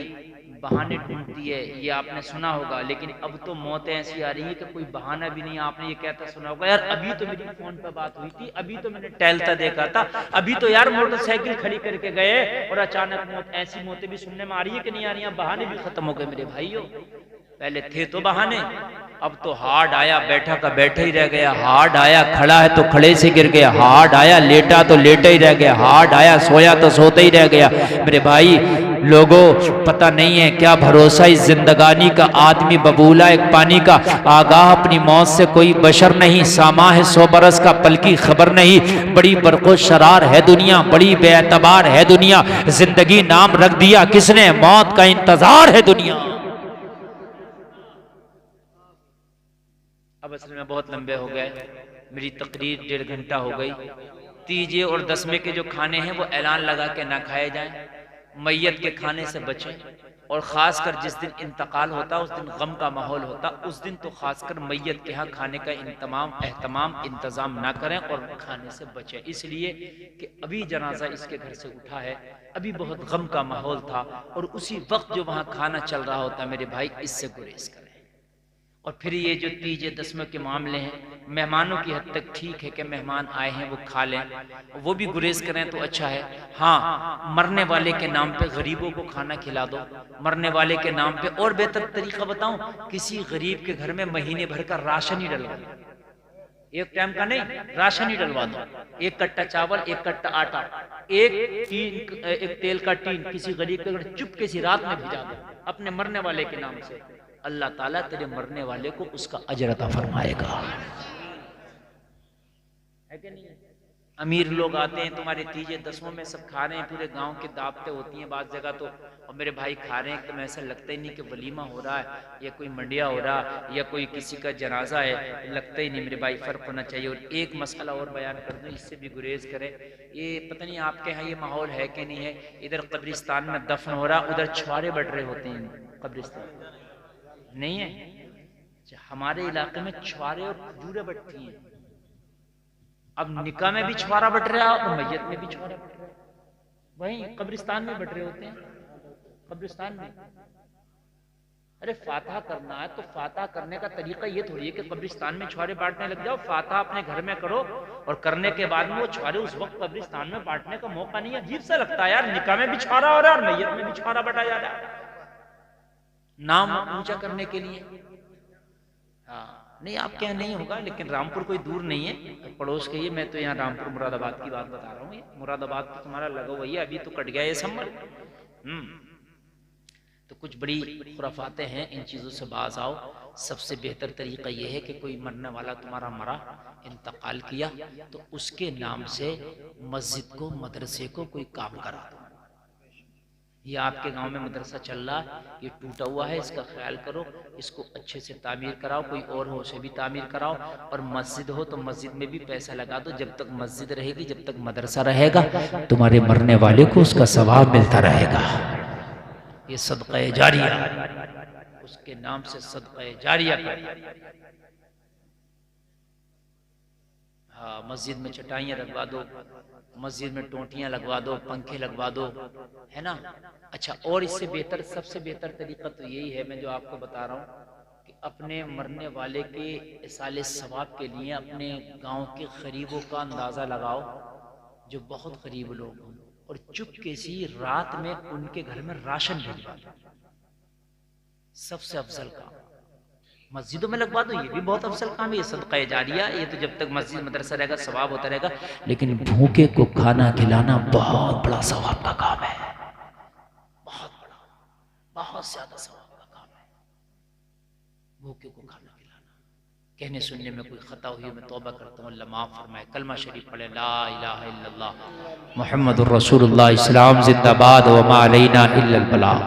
बहाने ढूंढती है, ये आपने सुना होगा, लेकिन अब तो मौतें ऐसी आ रही है कि कोई बहाना भी नहीं। आपने ये कहता सुना होगा, यार अभी तो मेरी फोन पर बात हुई थी, अभी तो मैंने टहलता देखा था, अभी तो यार मोटरसाइकिल खड़ी करके गए और अचानक मौत। ऐसी मौतें भी सुनने में आ रही है कि नहीं आ रही है? बहाने भी खत्म हो गए मेरे भाइयों। पहले थे तो बहाने, अब तो हार्ड आया बैठा का बैठा ही रह गया, हार्ड आया खड़ा है तो खड़े से गिर गया, हार्ड आया लेटा तो लेटा ही रह गया, हार्ड आया सोया तो सोता ही रह गया। मेरे भाई लोगों पता नहीं है क्या भरोसा इस जिंदगानी का, आदमी बबूला एक पानी का, आगाह अपनी मौत से कोई बशर नहीं, सामा है 100 बरस का पल की खबर नहीं। बड़ी बरको शरार है दुनिया, बड़ी बेअतबार है दुनिया, जिंदगी नाम रख दिया किसने, मौत का इंतजार है दुनिया। अब असल में बहुत लंबे हो गए, मेरी तकरीर 1.5 घंटा हो गई। तीजे और दसवें के जो खाने हैं वो ऐलान लगा के ना खाए जाएं, मैयत के खाने से बचें। और ख़ासकर जिस दिन इंतकाल होता उस दिन गम का माहौल होता, उस दिन तो ख़ासकर मैयत के यहाँ खाने का एहतमाम इंतज़ाम ना करें और खाने से बचें, इसलिए कि अभी जनाजा इसके घर से उठा है, अभी बहुत गम का माहौल था और उसी वक्त जो वहाँ खाना चल रहा होता मेरे भाई, इससे गुरेज करें। और फिर ये जो तीजे दसवें के मामले हैं, मेहमानों की हद तक ठीक है कि मेहमान आए हैं वो खा लें, वो भी गुरेज करें तो अच्छा है। हाँ, मरने वाले के नाम पे गरीबों को खाना खिला दो, मरने वाले के नाम पे। और बेहतर तरीका बताऊं, किसी गरीब के घर में महीने भर का राशन ही डलवा दो, एक टाइम का नहीं, राशन ही डलवा दो। 1 कट्टा चावल, 1 कट्टा आटा, एक तेल का टीन किसी गरीब के घर चुपके सी रात में भिजा दो अपने मरने वाले के नाम से। अल्लाह ताला तेरे मरने वाले को उसका अजर अता फरमाएगा, है कि नहीं? अमीर लोग आते हैं तुम्हारे तीजे दसवें में, सब खा रहे हैं, पूरे गांव की दावतें होती हैं बात जगह तो, और मेरे भाई खा रहे हैं, एकदम ऐसा लगता ही नहीं कि वलीमा हो रहा है या कोई मंडिया हो रहा या कोई किसी का जनाजा है, लगता ही नहीं मेरे भाई, फर्क होना चाहिए। और एक मसला और बयान कर दूं, इससे भी गुरेज करें। ये पता नहीं आपके यहाँ ये माहौल है कि नहीं है, इधर कब्रिस्तान में दफन हो रहा, उधर छुआरे बढ़ रहे होते हैं, कब्रिस्तान नहीं है। हमारे इलाके में छुआरे और खजूरें बढ़ती हैं। अब निकाह में भी छुआरा बट रहा है और मैयत में भी छुआरा बट रहा है, वहीं कब्रिस्तान में बट रहे होते हैं, कब्रिस्तान में। अरे फातहा करना है तो फातहा करने का तरीका ये थोड़ी है कि कब्रिस्तान में छुआरे बांटने लग जाओ। फातहा अपने घर में करो और करने के बाद में वो छुआरे उस वक्त कब्रिस्तान में बांटने का मौका नहीं है। अजीब सा लगता है यार, निकाह में भी छुआरा हो रहा है और मैयत में भी छुआरा बटा जा रहा है नाम ऊंचा करने के लिए। हाँ नहीं, आपके यहाँ नहीं होगा, लेकिन रामपुर कोई दूर नहीं है, पड़ोस के ही। मैं तो यहाँ रामपुर मुरादाबाद की बात बता रहा हूँ। मुरादाबाद तो तुम्हारा लगा हुआ ही है, अभी तो कट गया ये संभल। तो कुछ बड़ी खुराफातें हैं, इन चीज़ों से बाज आओ। सबसे बेहतर तरीका यह है कि कोई मरने वाला तुम्हारा मरा, इंतकाल किया, तो उसके नाम से मस्जिद को, मदरसे को कोई काम करा दो। ये आपके गांव में मदरसा चल रहा है, ये टूटा हुआ है, इसका ख्याल करो, इसको अच्छे से तामीर कराओ, कोई और हो उसे भी तामीर कराओ। और मस्जिद हो तो मस्जिद में भी पैसा लगा दो। जब तक मस्जिद रहेगी, जब तक मदरसा रहेगा, तुम्हारे मरने वाले को उसका सवाब मिलता रहेगा। ये सदका जारिया, उसके नाम से सदका जारिया कर। हाँ, मस्जिद में चटाइयाँ लगवा दो, मस्जिद में टोंटियाँ लगवा दो, पंखे लगवा दो, है ना। अच्छा, और इससे बेहतर, सबसे बेहतर तरीका तो यही है, मैं जो आपको बता रहा हूँ, कि अपने मरने वाले के इसाले सवाब के लिए अपने गांव के गरीबों का अंदाज़ा लगाओ, जो बहुत गरीब लोग हों, और चुपके से रात में उनके घर में राशन भिजवा दो। सबसे अफजल काम। मस्जिदों में लगवा दो, ये भी बहुत अफजल काम है, ये सदका जारिया। ये तो जब तक मस्जिद मदरसा रहेगा सवाब होता रहेगा, लेकिन भूखे को खाना खिलाना बहुत बड़ा सवाब का काम है, बहुत बड़ा, बहुत ज्यादा सवाब का काम है, भूखे को खाना खिलाना। कहने सुनने में कोई खता हुई मैं तौबा करता हूँ, अल्लाह माफ फरमाए। कलमा शरीफ पढ़े, ला इलाहा इल्लल्लाह मुहम्मदुर रसूलुल्लाह, इस्लाम जिंदाबाद, व मा अलैना इल्लल बलाग।